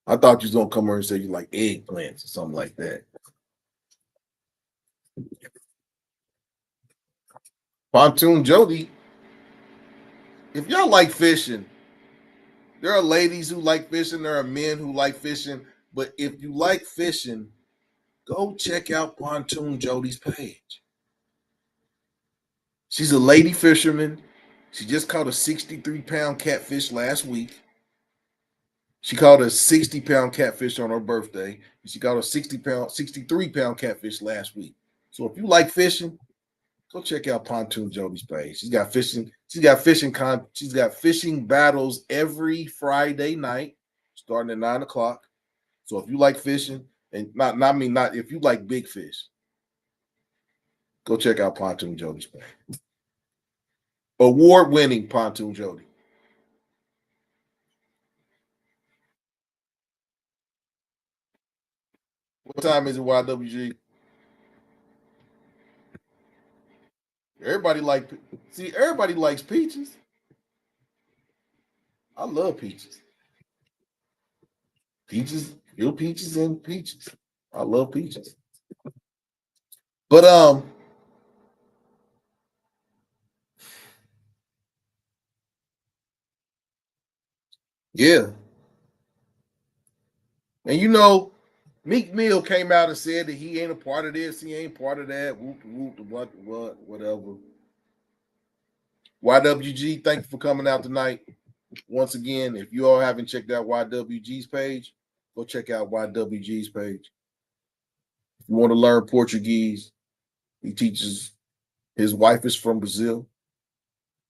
Speaker 1: I thought you was gonna come here and say you like eggplants or something like that. Pontoon Jody, if y'all like fishing, there are ladies who like fishing, there are men who like fishing. But if you like fishing, go check out Pontoon Jody's page. She's a lady fisherman. She just caught a 63-pound catfish last week. She caught a 60-pound catfish on her birthday. She caught a 63-pound catfish last week. So if you like fishing, go check out Pontoon Jody's page. She's got fishing. She's got fishing battles every Friday night, starting at 9 o'clock. So if you like fishing, and not if you like big fish, go check out Pontoon Jody's page. Award-winning Pontoon Jody. What time is it, YWG? Everybody like everybody likes peaches. I love peaches. Peaches, real peaches and peaches. I love peaches. But yeah. And you know, Meek Mill came out and said that he ain't a part of this, he ain't part of that. Whoop whoop, whatever. YWG, thank you for coming out tonight. Once again, if you all haven't checked out YWG's page, go check out YWG's page. If you want to learn Portuguese, he teaches. His wife is from Brazil,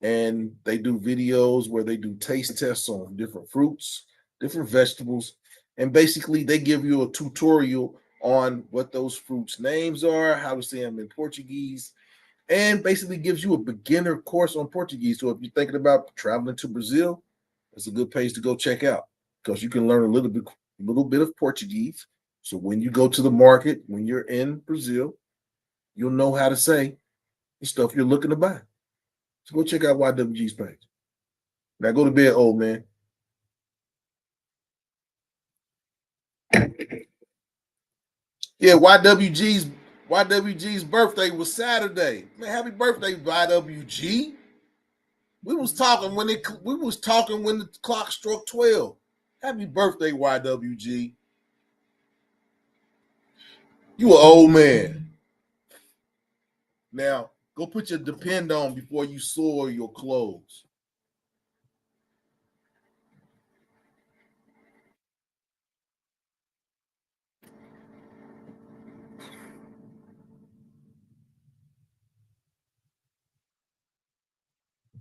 Speaker 1: and they do videos where they do taste tests on different fruits, different vegetables, and basically they give you a tutorial on what those fruits' names are, how to say them in Portuguese, and basically gives you a beginner course on Portuguese. So if you're thinking about traveling to Brazil, it's a good place to go check out because you can learn a little bit of Portuguese. So when you go to the market, when you're in Brazil, you'll know how to say the stuff you're looking to buy. So go check out YWG's page. Now go to bed, old man. Yeah, YWG's birthday was Saturday. Man, happy birthday, YWG. We was talking when the clock struck 12. Happy birthday, YWG. You an old man. Now go put your depend on before you soil your clothes.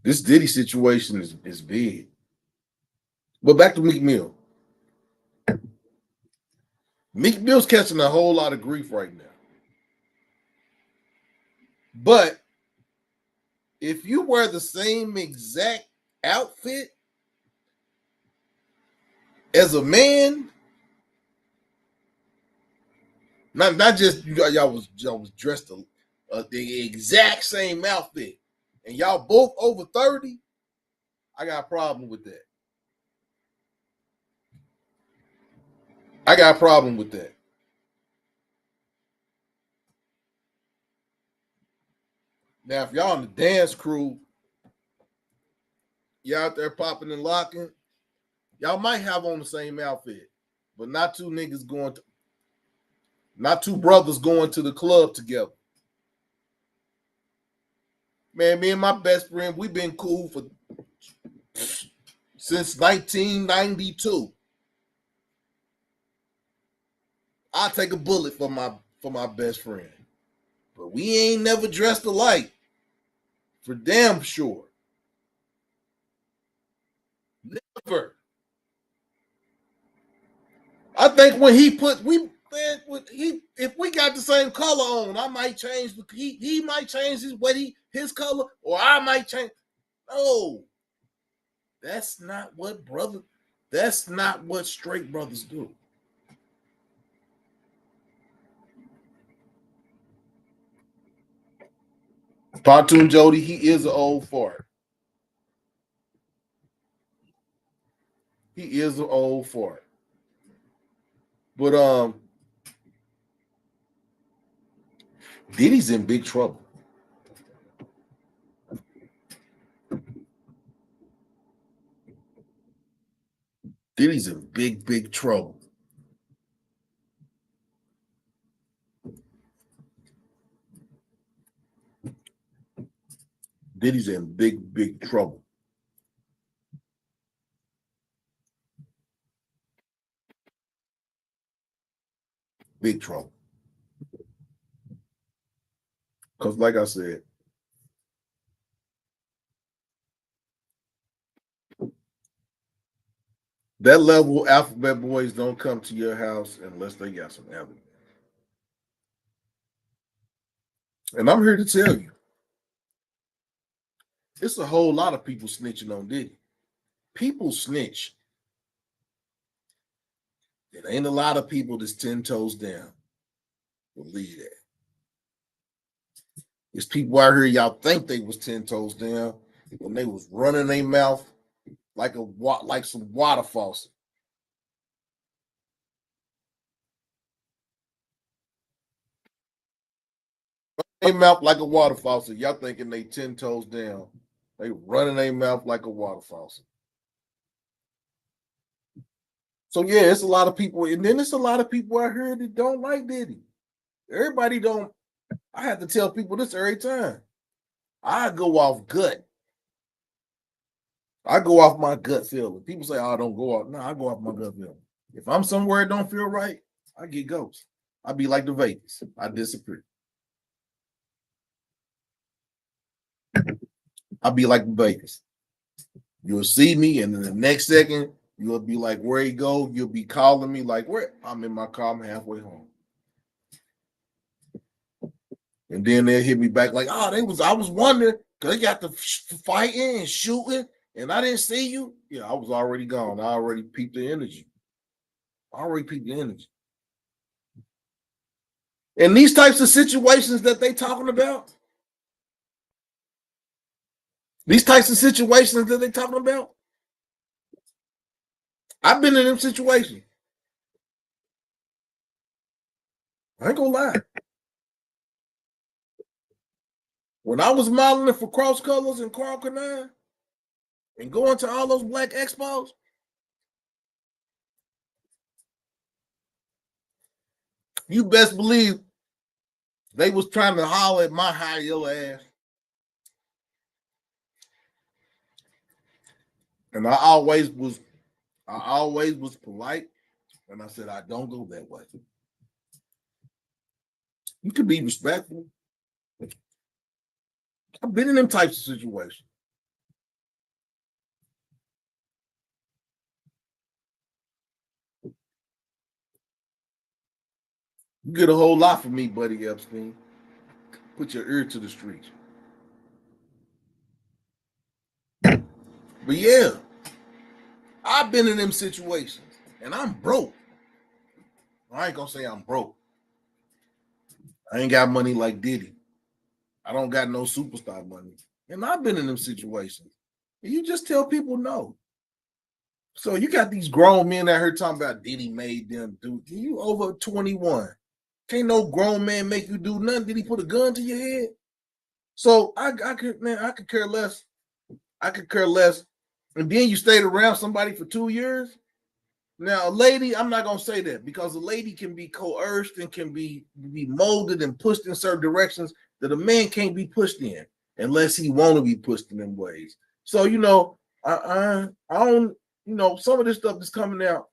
Speaker 1: This Diddy situation is big. But back to Meek Mill. Meek Mill's catching a whole lot of grief right now. But if you wear the same exact outfit as a man, not just y'all was dressed the exact same outfit, and y'all both over 30, I got a problem with that. I got a problem with that. Now, if y'all in the dance crew, you out there popping and locking, y'all might have on the same outfit, but not two brothers going to the club together. Man, me and my best friend, we've been cool for since 1992. I'll take a bullet for my best friend. But we ain't never dressed alike. For damn sure. Never. I think when he put we man, if we got the same color on, I might change. He might change his color, or I might change. No, that's not what brother. That's not what straight brothers do. Pontoon Jody, he is an old fart. He is an old fart. But Diddy's in big trouble. Diddy's in big trouble. Diddy's in big trouble. Big trouble. Because, like I said, that level alphabet boys don't come to your house unless they got some evidence. And I'm here to tell you, it's a whole lot of people snitching on Diddy. People snitch. It ain't a lot of people that's 10 toes down. Believe that. There's people out here, y'all think they was 10 toes down when they was running their mouth like some water faucet. They mouth like a water faucet. Y'all thinking they 10 toes down. They running their mouth like a water faucet. So yeah, it's a lot of people, and then it's a lot of people out here that don't like Diddy. Everybody don't. I have to tell people this every time. I go off gut. I go off my gut feeling. People say, "Oh, don't go off." No, I go off my gut feeling. If I'm somewhere it don't feel right, I get ghosts. I be like the Vegas. I disappear. I'll be like Vegas. You'll see me, and then the next second, you'll be like, where you go? You'll be calling me like, where? I'm in my car, I'm halfway home. And then they'll hit me back like, oh, I was wondering, because they got the fighting and shooting, and I didn't see you. Yeah, I was already gone. I already peeped the energy. And these types of situations that they talking about, I've been in them situations. I ain't gonna lie. When I was modeling for Cross Colors and Carl Canine and going to all those black expos, you best believe they was trying to holler at my high yellow ass. And I always was polite. And I said, I don't go that way. You can be respectful. I've been in them types of situations. You get a whole lot from me, buddy Epstein. Put your ear to the street. But yeah, I've been in them situations. And I'm broke. I ain't gonna say I'm broke. I ain't got money like Diddy. I don't got no superstar money. And I've been in them situations. And you just tell people no. So you got these grown men out here talking about Diddy made them do. You over 21. Can't no grown man make you do nothing. Did he put a gun to your head? So I could care less. I could care less. And then you stayed around somebody for 2 years. Now, a lady, I'm not gonna say that because a lady can be coerced and can be molded and pushed in certain directions that a man can't be pushed in unless he want to be pushed in them ways. So I don't, some of this stuff that's coming out.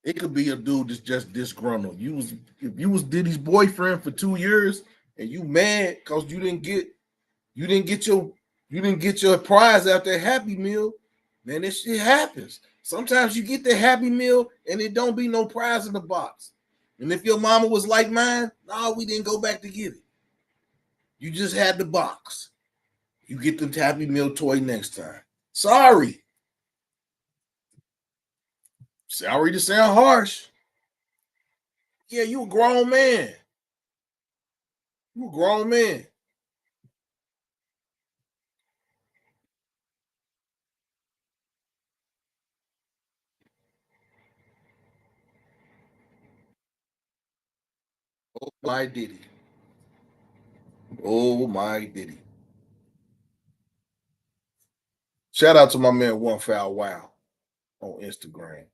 Speaker 1: It could be a dude that's just disgruntled. If you was Diddy's boyfriend for 2 years and you mad because you didn't get your prize out that Happy Meal, man, this shit happens. Sometimes you get the Happy Meal and it don't be no prize in the box. And if your mama was like mine, no, we didn't go back to get it. You just had the box. You get the Happy Meal toy next time. Sorry to sound harsh. Yeah, you a grown man. You a grown man. Oh my Diddy. Oh my Diddy. Shout out to my man One Foul Wow on Instagram.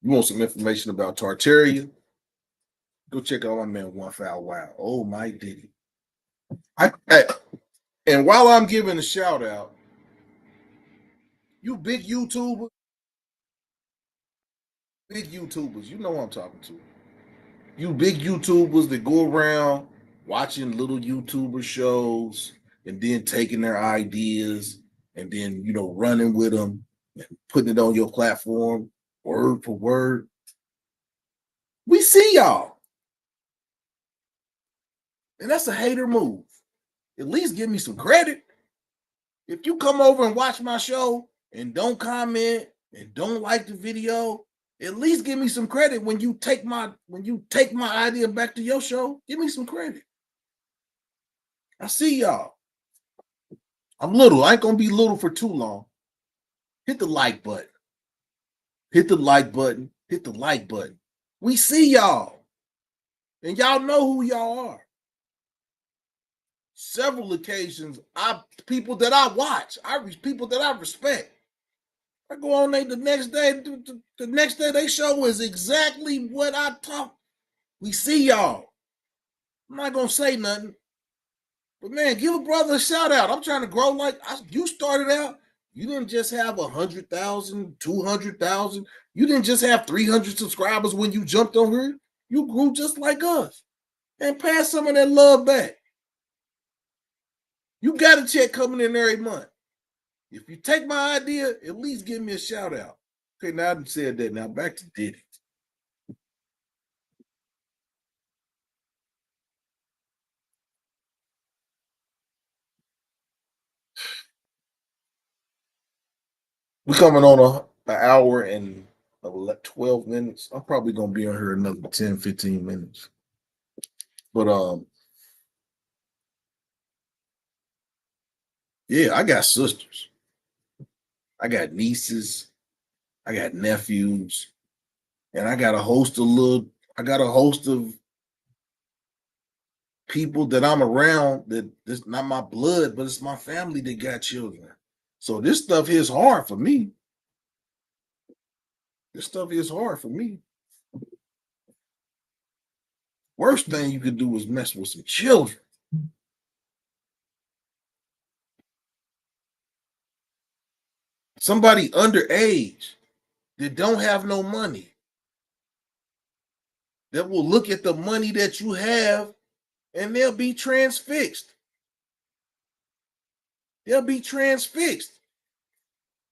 Speaker 1: You want some information about Tartaria? Go check out my man One Foul Wow. Oh my Diddy. And while I'm giving a shout out, you big YouTubers, you know what I'm talking to. You big YouTubers that go around watching little YouTuber shows and then taking their ideas and then running with them and putting it on your platform word for word. We see y'all, and that's a hater move. At least give me some credit. If you come over and watch my show and don't comment and don't like the video, At least give me some credit when you take my idea back to your show. Give me some credit. I see y'all. I'm little. I ain't gonna be little for too long. Hit the like button. Hit the like button. Hit the like button. We see y'all. And y'all know who y'all are. Several occasions, people that I watch, people that I respect. I go on the next day. The next day they show is exactly what I talk. We see y'all. I'm not gonna say nothing. But man, give a brother a shout out. I'm trying to grow like you started out. You didn't just have 100,000, 200,000. You didn't just have 300 subscribers when you jumped on here. You grew just like us. And pass some of that love back. You got a check coming in every month. If you take my idea, at least give me a shout out. Okay, now I've said that. Now back to Diddy. We're coming on an hour and 12 minutes. I'm probably going to be on here another 10, 15 minutes. But yeah, I got sisters. I got nieces. I got nephews. And I got a host of people that I'm around that it's not my blood, but it's my family that got children. So this stuff is hard for me. This stuff is hard for me. Worst thing you could do is mess with some children. Somebody underage that don't have no money, that will look at the money that you have and they'll be transfixed. They'll be transfixed.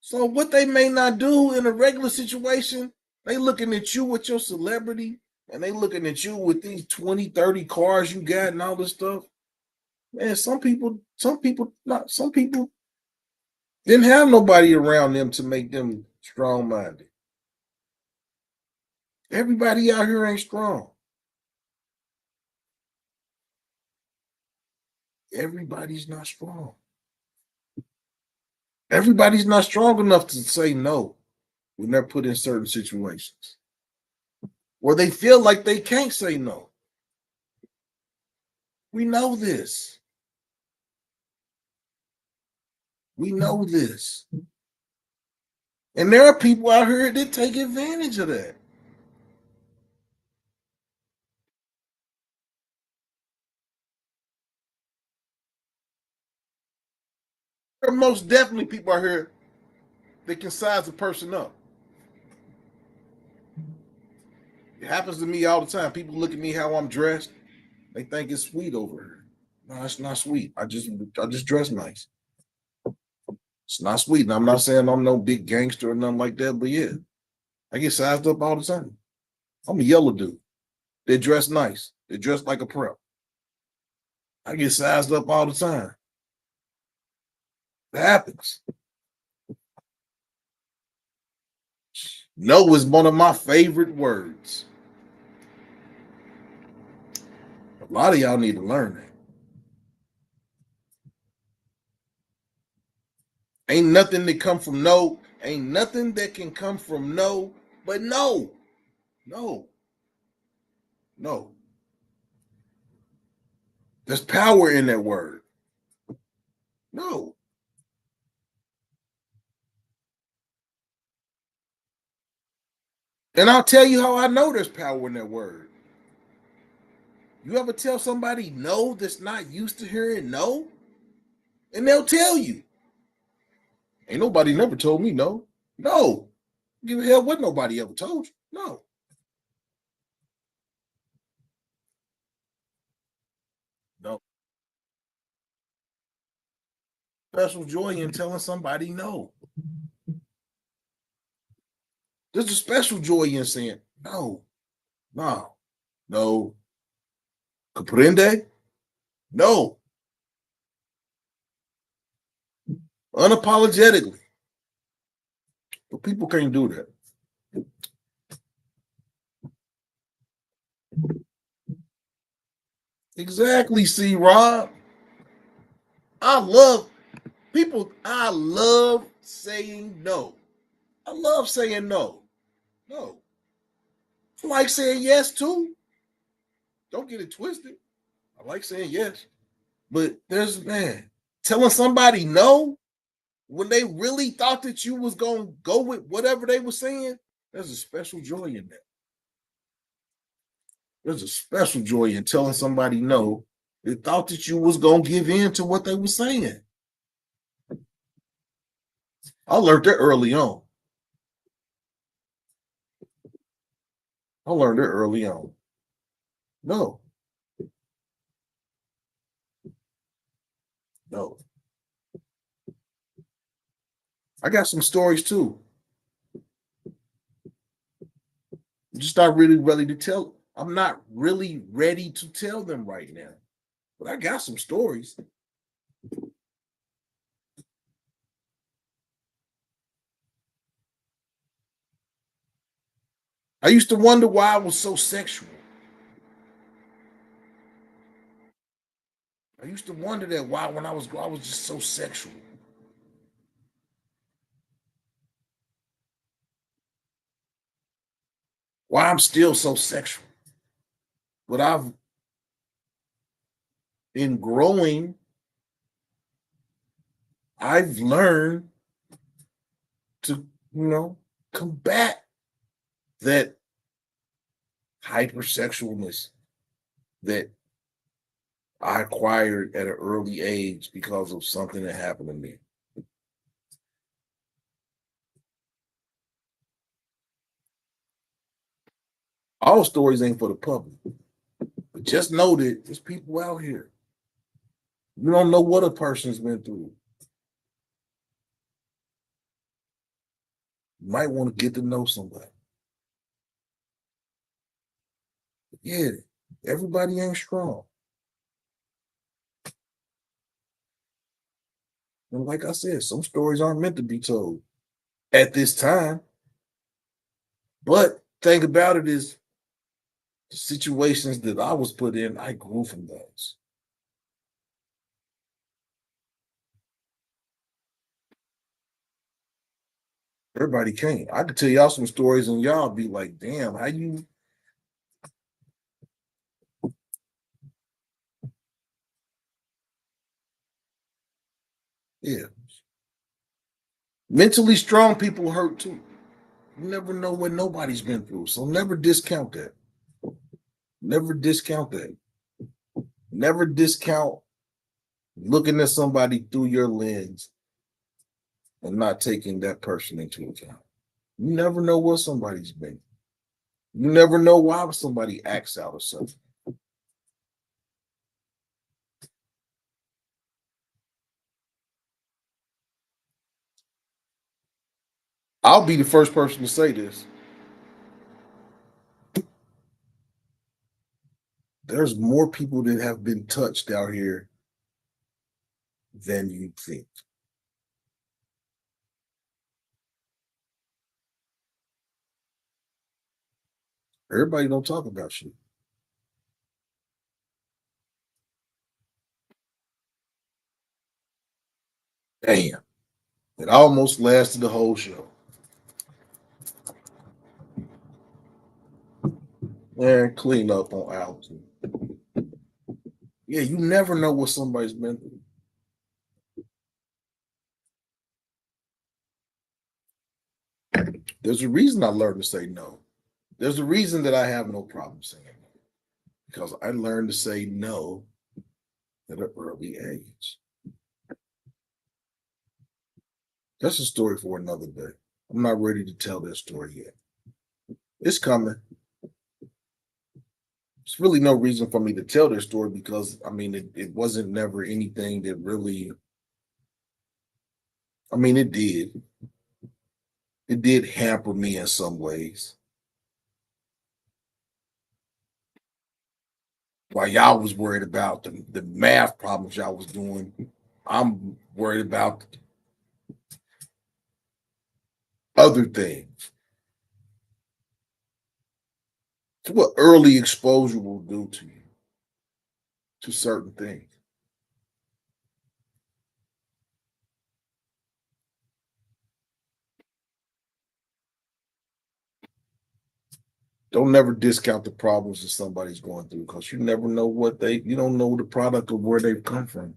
Speaker 1: So what they may not do in a regular situation, they looking at you with your celebrity and they looking at you with these 20, 30 cars you got and all this stuff. Man, some people didn't have nobody around them to make them strong-minded. Everybody out here ain't strong. Everybody's not strong. Everybody's not strong enough to say no when they're put in certain situations. Or they feel like they can't say no. We know this. We know this. And there are people out here that take advantage of that. There are most definitely people out here that can size a person up. It happens to me all the time. People look at me how I'm dressed. They think it's sweet over here. No, it's not sweet. I just dress nice. It's not sweet. And I'm not saying I'm no big gangster or nothing like that, but yeah, I get sized up all the time. I'm a yellow dude. They dress nice. They dress like a prep. I get sized up all the time. It happens. No is one of my favorite words. A lot of y'all need to learn that. Ain't nothing that come from no. Ain't nothing that can come from no, but no. No. No. There's power in that word. No. And I'll tell you how I know there's power in that word. You ever tell somebody no that's not used to hearing no? And they'll tell you. Ain't nobody never told me no. No. Give a hell what nobody ever told you. No. No. Special joy in telling somebody no. There's a special joy in saying no. No. No. Comprende? No. Unapologetically. But people can't do that. Exactly, C Rob. I love people, I love saying no. I love saying no. No. I like saying yes too. Don't get it twisted. I like saying yes. But there's man, telling somebody no when they really thought that you was gonna go with whatever they were saying, there's a special joy in that. There's a special joy in telling somebody no. They thought that you was gonna give in to what they were saying. I learned that early on. I learned it early on. No, no. I got some stories too. I'm just not really ready to tell. I'm not really ready to tell them right now. But I got some stories. I used to wonder why I was so sexual. I used to wonder that why when I was just so sexual. Why I'm still so sexual. But I've in growing, I've learned to, combat that hypersexualness that I acquired at an early age because of something that happened to me. All stories ain't for the public, but just know that there's people out here. You don't know what a person's been through. You might want to get to know somebody. Yeah, everybody ain't strong. And like I said, some stories aren't meant to be told at this time. But thing about it is the situations that I was put in, I grew from those. Everybody can't. I could tell y'all some stories and y'all be like, damn, how you yeah. Mentally strong people hurt too. You never know what nobody's been through. So never discount that. Never discount that. Never discount looking at somebody through your lens and not taking that person into account. You never know what somebody's been. You never know why somebody acts out or something. I'll be the first person to say this. There's more people that have been touched out here than you think. Everybody don't talk about you. Damn. It almost lasted the whole show. And clean up on Alex. Yeah, you never know what somebody's been through. There's a reason I learned to say no. There's a reason that I have no problem saying no. Because I learned to say no at an early age. That's a story for another day. I'm not ready to tell that story yet. It's coming. There's really no reason for me to tell this story because I mean it wasn't never anything that really I mean it did. It did hamper me in some ways. While y'all was worried about the math problems y'all was doing, I'm worried about other things. It's what early exposure will do to you to certain things. Don't never discount the problems that somebody's going through because you never know you don't know the product of where they've come from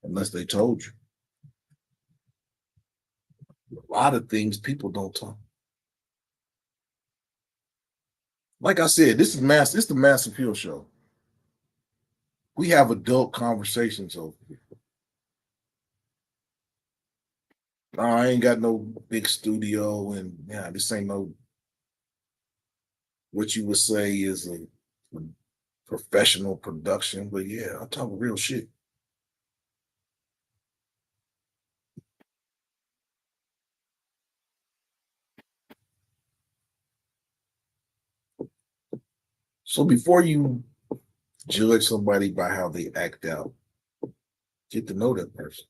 Speaker 1: unless they told you. A lot of things people don't talk. Like I said, this is Mass. This is the Mass Appeal show. We have adult conversations over here. I ain't got no big studio, and yeah, this ain't no what you would say is a professional production. But yeah, I'm talking real shit. So before you judge somebody by how they act out, get to know that person.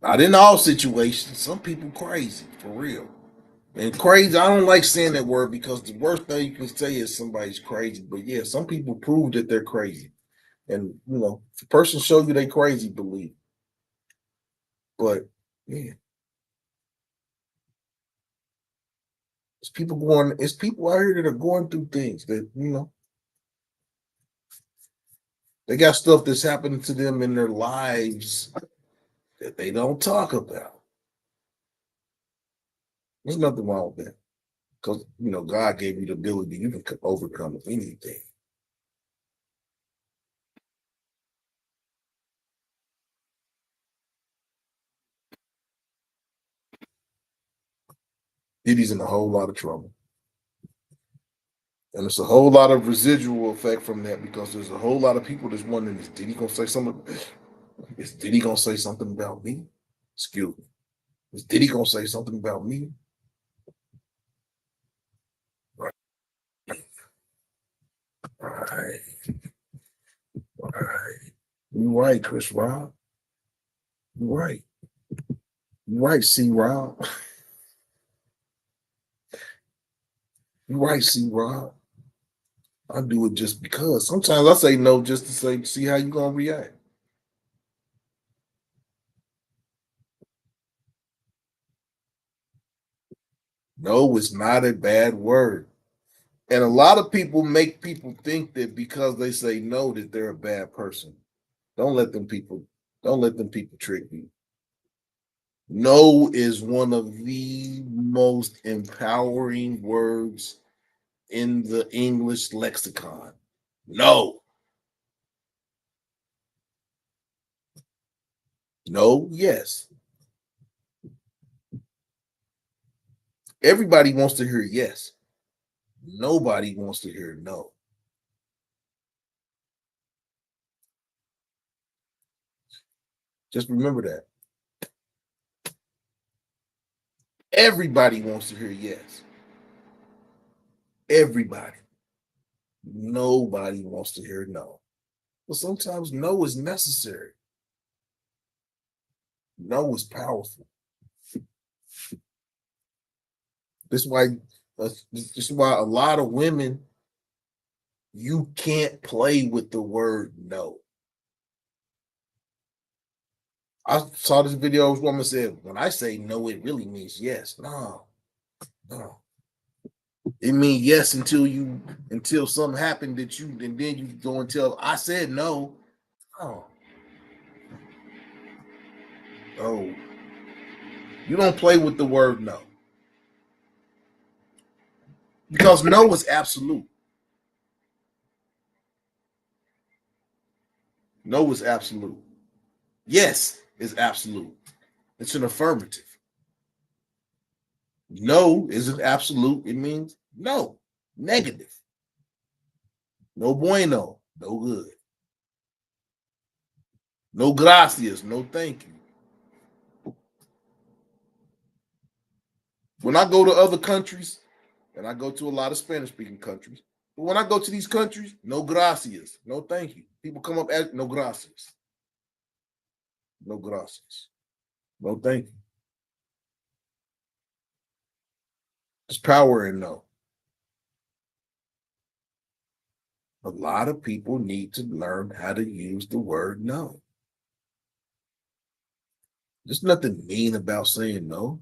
Speaker 1: Not in all situations. Some people crazy for real. And crazy, I don't like saying that word because the worst thing you can say is somebody's crazy. But yeah, some people prove that they're crazy. And if a person show you they crazy, believe. But yeah, it's people out here that are going through things that, they got stuff that's happening to them in their lives that they don't talk about. There's nothing wrong with that. Because God gave you the ability, you can overcome anything. Diddy's in a whole lot of trouble. And it's a whole lot of residual effect from that because there's a whole lot of people that's wondering, is Diddy gonna say something? Is Diddy gonna say something about me? Excuse me. Is Diddy gonna say something about me? Right. Right. Right. You right, Chris Rob. You right. You right, C Rob. You right, C Rob. I do it just because. Sometimes I say no just to see how you gonna react. No, it's not a bad word. And a lot of people make people think that because they say no, that they're a bad person. Don't let them people, don't let them people trick you. No is one of the most empowering words in the English lexicon. No. No, yes. Everybody wants to hear yes. Nobody wants to hear no. Just remember that. Everybody wants to hear yes. Everybody. Nobody wants to hear no. But sometimes no is necessary. No is powerful. This is why this is why a lot of women, you can't play with the word no. I saw this video. This woman said, "When I say no, it really means yes." No, no. It means yes until something happened that and then you go and tell I said no. Oh, oh. You don't play with the word no. Because no is absolute. No is absolute. Yes is absolute. It's an affirmative. No is an absolute. It means no, negative. No bueno, no good. No gracias, no thank you. When I go to other countries, and I go to a lot of Spanish speaking countries, but when I go to these countries, no gracias, no thank you. People come up as no gracias. No gracias. No thank you. There's power in no. A lot of people need to learn how to use the word no. There's nothing mean about saying no.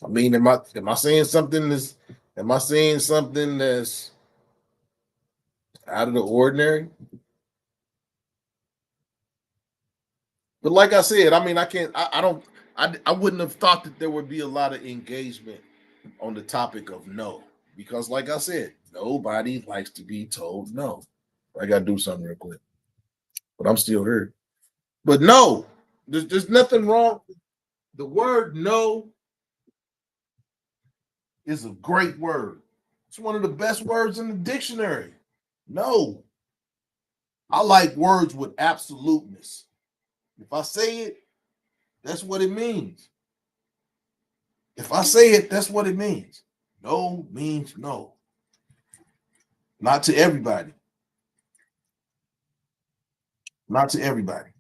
Speaker 1: I mean, am I saying something that's out of the ordinary? But like I said, I mean, I can't. I don't. I wouldn't have thought that there would be a lot of engagement on the topic of no, because like I said, nobody likes to be told no. I got to do something real quick, but I'm still here. But no, there's nothing wrong. The word no is a great word. It's one of the best words in the dictionary. No, I like words with absoluteness. If I say it, that's what it means. If I say it, that's what it means. No means no. Not to everybody. Not to everybody.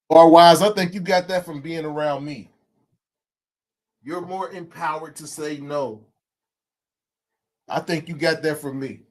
Speaker 1: Or wise, I think you got that from being around me. You're more empowered to say no. I think you got that from me.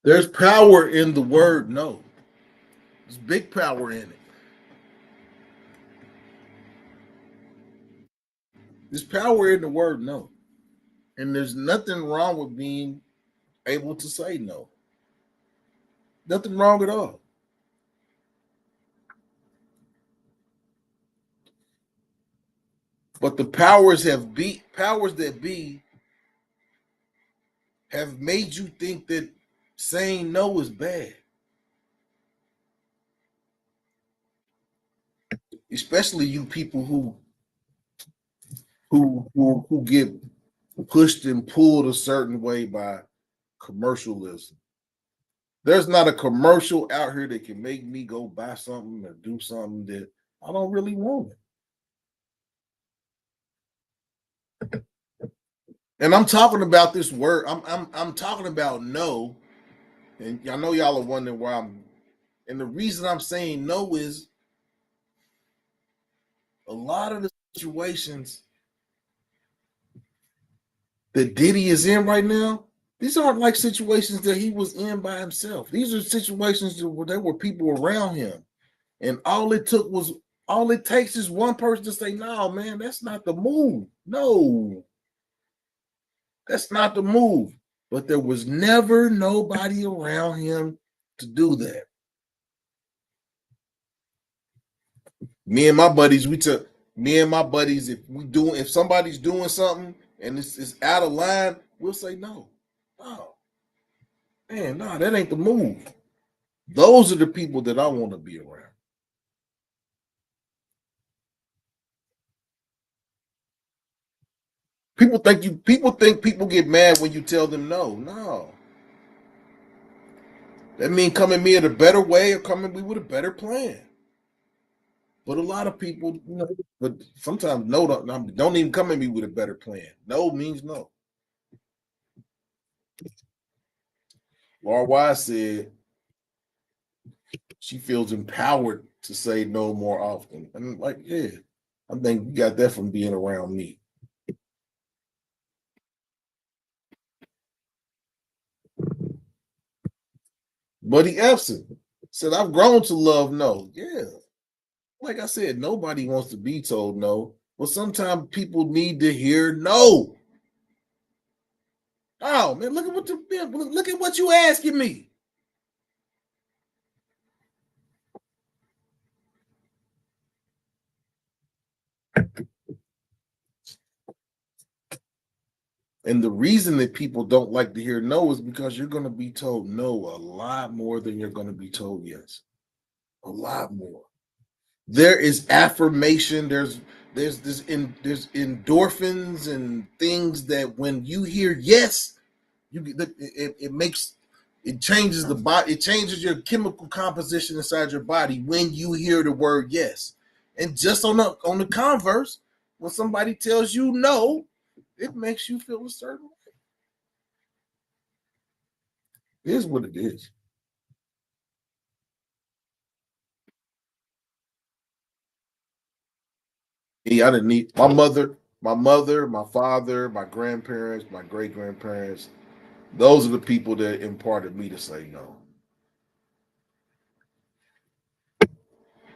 Speaker 1: There's power in the word no. There's big power in it. There's power in the word no. And there's nothing wrong with being able to say no. Nothing wrong at all. But the powers that be have made you think that saying no is bad. Especially you people who get pushed and pulled a certain way by commercialism. There's not a commercial out here that can make me go buy something or do something that I don't really want. And I'm talking about this word. I'm talking about no. And I know y'all are wondering why I'm. And the reason I'm saying no is a lot of the situations that Diddy is in right now. These aren't like situations that he was in by himself. These are situations where there were people around him, and all it takes is one person to say, "No, man, that's not the move. No, that's not the move." But there was never nobody around him to do that. Me and my buddies, if somebody's doing something and it's out of line, we'll say no. Oh man, no, that ain't the move. Those are the people that I want to be around. People think people get mad when you tell them no. No. That mean come at me in a better way or come at me with a better plan. But a lot of people, but sometimes no don't even come at me with a better plan. No means no. Laura Wise said she feels empowered to say no more often. And I'm like, yeah, I think you got that from being around me. Buddy Epson said, I've grown to love no. Yeah. Like I said, nobody wants to be told no, but sometimes people need to hear no. Oh man, look at what you asking me. And the reason that people don't like to hear no is because you're going to be told no a lot more than you're going to be told yes. A lot more. There is affirmation. There's endorphins and things that when you hear yes, it makes it changes the body. It changes your chemical composition inside your body when you hear the word yes. And just on the converse, when somebody tells you no, it makes you feel a certain way. It is what it is. Yeah, I didn't need my father, my grandparents, my great grandparents. Those are the people that imparted me to say no.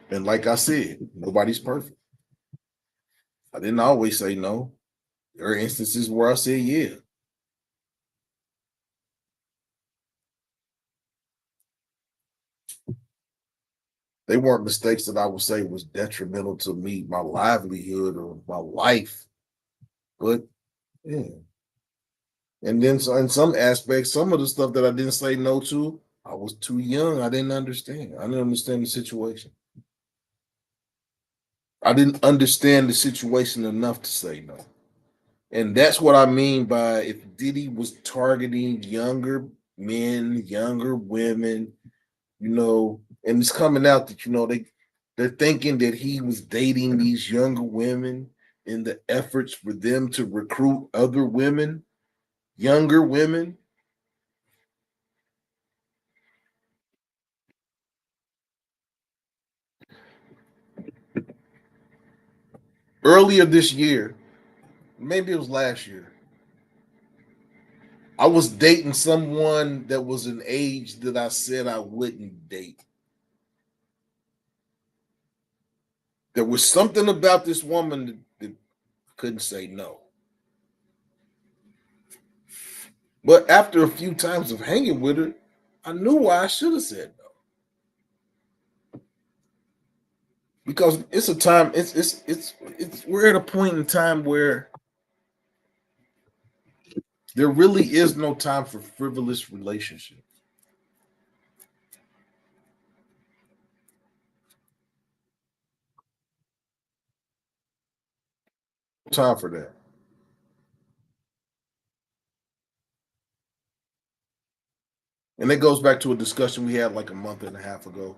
Speaker 1: And like I said, nobody's perfect. I didn't always say no. There are instances where I said yeah. They weren't mistakes that I would say was detrimental to me, my livelihood or my life. But yeah. And then so in some aspects, some of the stuff that I didn't say no to, I was too young. I didn't understand. I didn't understand the situation. I didn't understand the situation enough to say no. And that's what I mean by if Diddy was targeting younger men, younger women, and it's coming out that they're thinking that he was dating these younger women in the efforts for them to recruit other women, younger women. Earlier this year, maybe it was last year, I was dating someone that was an age that I said I wouldn't date. There was something about this woman that couldn't say no. But after a few times of hanging with her, I knew why I should have said no. Because it's a time, it's we're at a point in time where there really is no time for frivolous relationships. No time for that. And it goes back to a discussion we had like a month and a half ago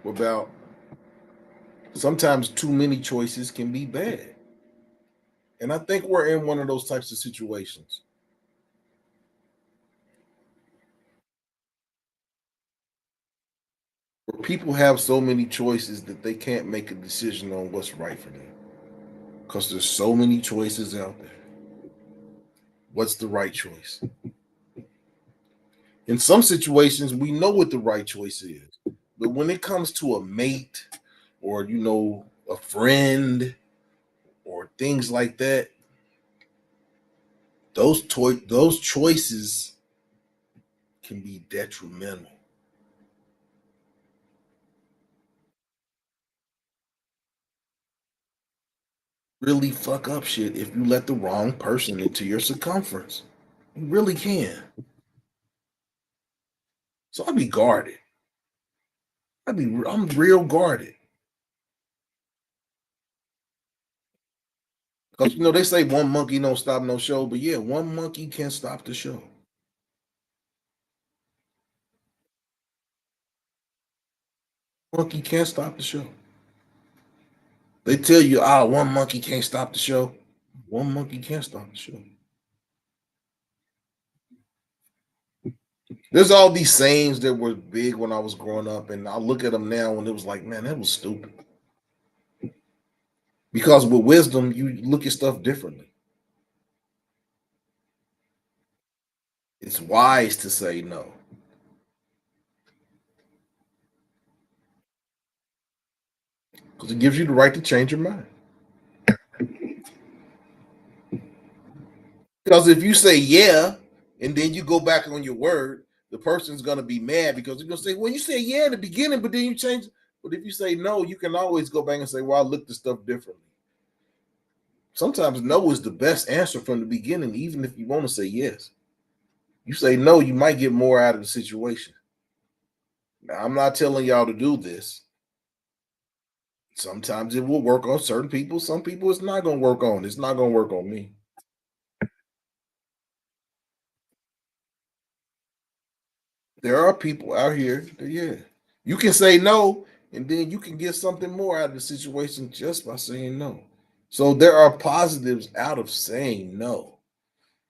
Speaker 1: about sometimes too many choices can be bad. And I think we're in one of those types of situations where people have so many choices that they can't make a decision on what's right for them. Because there's so many choices out there. What's the right choice? In some situations, we know what the right choice is. But when it comes to a mate or, a friend or things like that, those choices can be detrimental. Really fuck up shit if you let the wrong person into your circumference. You really can. So I'd be guarded. I'm real guarded. Because they say one monkey don't stop no show, but yeah, one monkey can stop the show. Monkey can't stop the show. They tell you, one monkey can't stop the show. One monkey can't stop the show. There's all these sayings that were big when I was growing up, and I look at them now and it was like, man, that was stupid. Because with wisdom, you look at stuff differently. It's wise to say no. Because it gives you the right to change your mind. Because if you say yeah, and then you go back on your word, the person's gonna be mad because they're gonna say, well, you said yeah in the beginning, but then you change. But if you say no, you can always go back and say, well, I looked at stuff differently. Sometimes no is the best answer from the beginning, even if you want to say yes. You say no, you might get more out of the situation. Now, I'm not telling y'all to do this. Sometimes it will work on certain people. Some people it's not going to work on. It's not going to work on me. There are people out here that, yeah, you can say no, and then you can get something more out of the situation just by saying no. So there are positives out of saying no.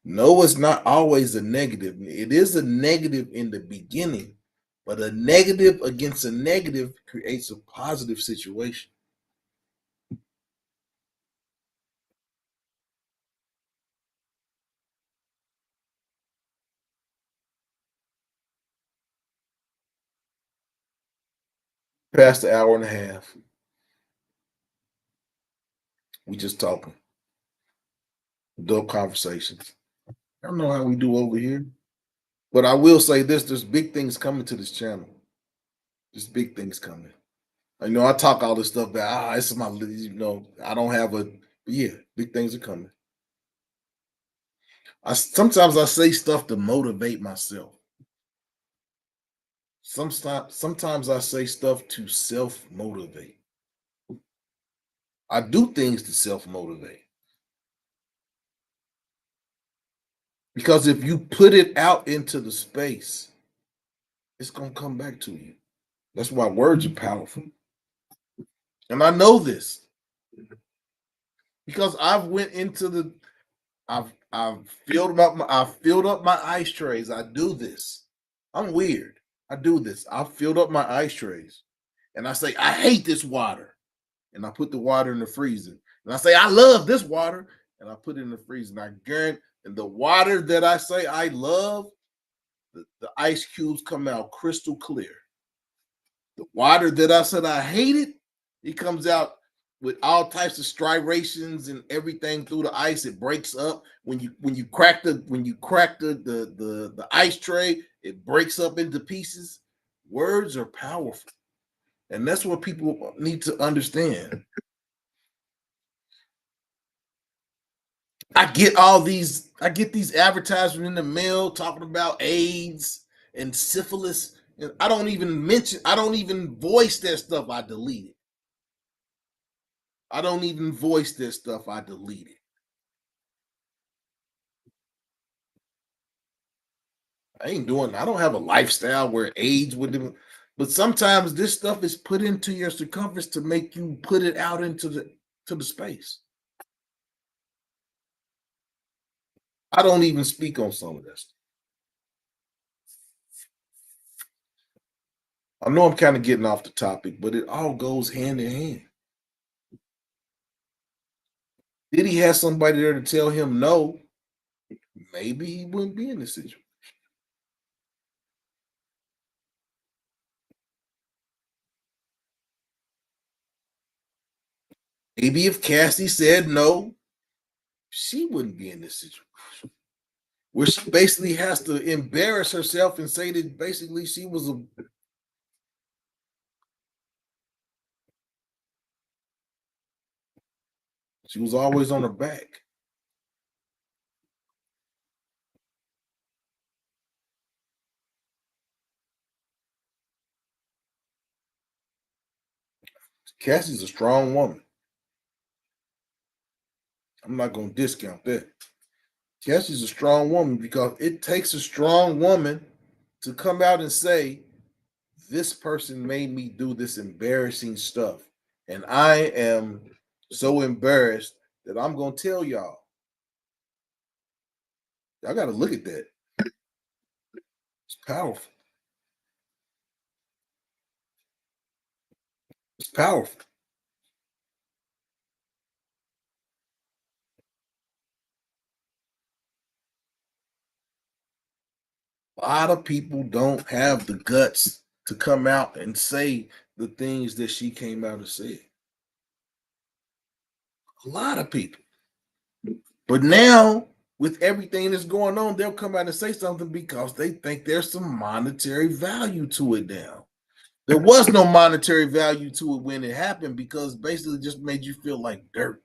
Speaker 1: No is not always a negative. It is a negative in the beginning, but a negative against a negative creates a positive situation. Past the hour and a half, we just talking. Adult conversations. I don't know how we do over here, but I will say this: there's big things coming to this channel. There's big things coming. I talk all this stuff that this is my, I don't have a, but yeah, big things are coming. Sometimes I say stuff to motivate myself. Sometimes I say stuff to self motivate. I do things to self motivate because if you put it out into the space, it's gonna come back to you. That's why words are powerful, and I know this because I've filled up my ice trays. I do this. I'm weird. I do this. I've filled up my ice trays, and I say I hate this water, and I put the water in the freezer, and I say I love this water, and I put it in the freezer. And I guarantee, and the water that I say I love, the ice cubes come out crystal clear. The water that I said I hated, it comes out with all types of striations and everything through the ice. It breaks up when you crack the ice tray. It breaks up into pieces. Words are powerful, and that's what people need to understand. I get these advertisements in the mail talking about AIDS and syphilis, and I don't even voice that stuff. I delete it. I don't even voice this stuff. I delete it. I don't have a lifestyle where AIDS would do, but sometimes this stuff is put into your circumference to make you put it out into the space. I don't even speak on some of this. I know I'm kind of getting off the topic, but it all goes hand in hand. Did he have somebody there to tell him no? Maybe he wouldn't be in this situation. Maybe if Cassie said no, she wouldn't be in this situation. Where she basically has to embarrass herself and say that basically she was always on her back. Cassie's a strong woman. I'm not going to discount that. Cassie's a strong woman because it takes a strong woman to come out and say, this person made me do this embarrassing stuff. And I am so embarrassed that I'm going to tell y'all. Y'all got to look at that. It's powerful. It's powerful. A lot of people don't have the guts to come out and say the things that she came out and said. A lot of people. But now, with everything that's going on, they'll come out and say something because they think there's some monetary value to it now. There was no monetary value to it when it happened because basically it just made you feel like dirt.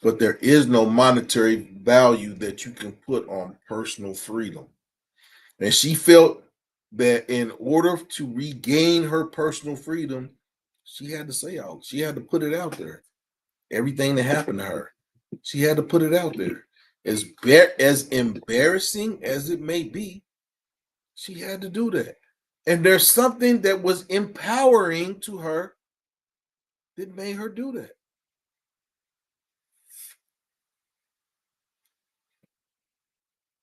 Speaker 1: but there is no monetary value that you can put on personal freedom. And she felt that in order to regain her personal freedom, she had to say out, she had to put it out there. Everything that happened to her, she had to put it out there. As embarrassing as it may be, she had to do that. And there's something that was empowering to her that made her do that.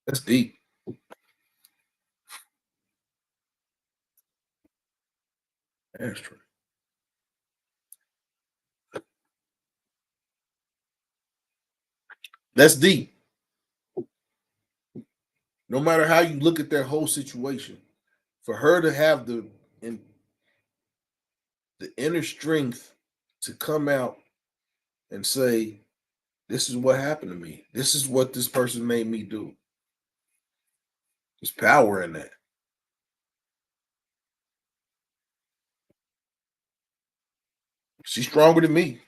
Speaker 1: That's deep. That's true. That's deep. No matter how you look at that whole situation, for her to have the inner strength to come out and say, "This is what happened to me. This is what this person made me do." There's power in that. She's stronger than me.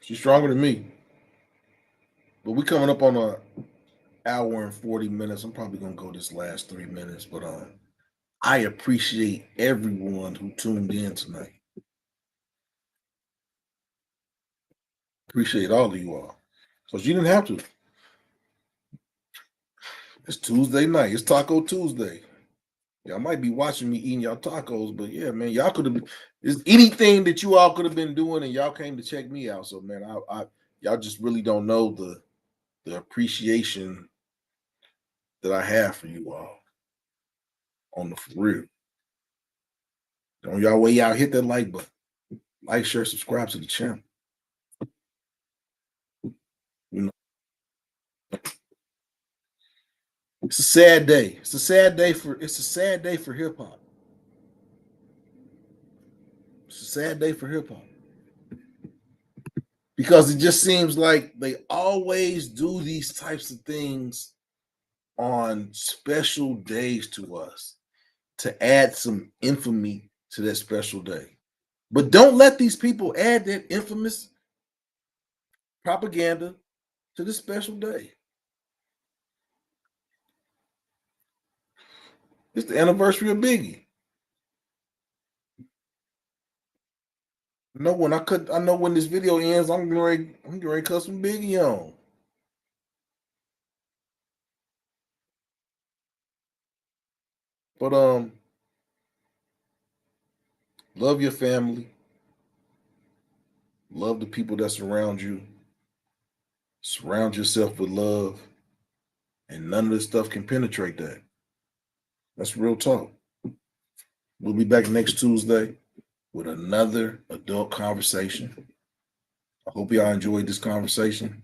Speaker 1: She's stronger than me. But we coming up on a hour and 40 minutes. I'm probably gonna go this last 3 minutes, but I appreciate everyone who tuned in tonight. Appreciate all of you all. Because you didn't have to. It's Tuesday night. It's Taco Tuesday. Y'all might be watching me eating y'all tacos, but yeah, man, y'all could have. There's anything that you all could have been doing, and y'all came to check me out. So, man, y'all just really don't know the appreciation that I have for you all on the for real. On y'all way out, hit that like button, like, share, subscribe to the channel. You know, it's a sad day. It's a sad day for hip hop. It's a sad day for hip hop. Because it just seems like they always do these types of things on special days to us to add some infamy to that special day. But don't let these people add that infamous propaganda to this special day. It's the anniversary of Biggie. I know when this video ends, I'm getting ready to cut some Biggie on. But love your family. Love the people that surround you. Surround yourself with love. And none of this stuff can penetrate that. That's real talk. We'll be back next Tuesday with another adult conversation. I hope y'all enjoyed this conversation.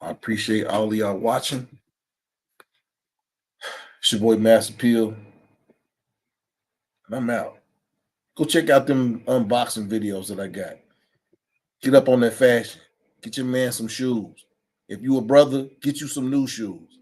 Speaker 1: I appreciate all of y'all watching. It's your boy Maas Apeal. And I'm out. Go check out them unboxing videos that I got. Get up on that fashion. Get your man some shoes. If you a brother, get you some new shoes.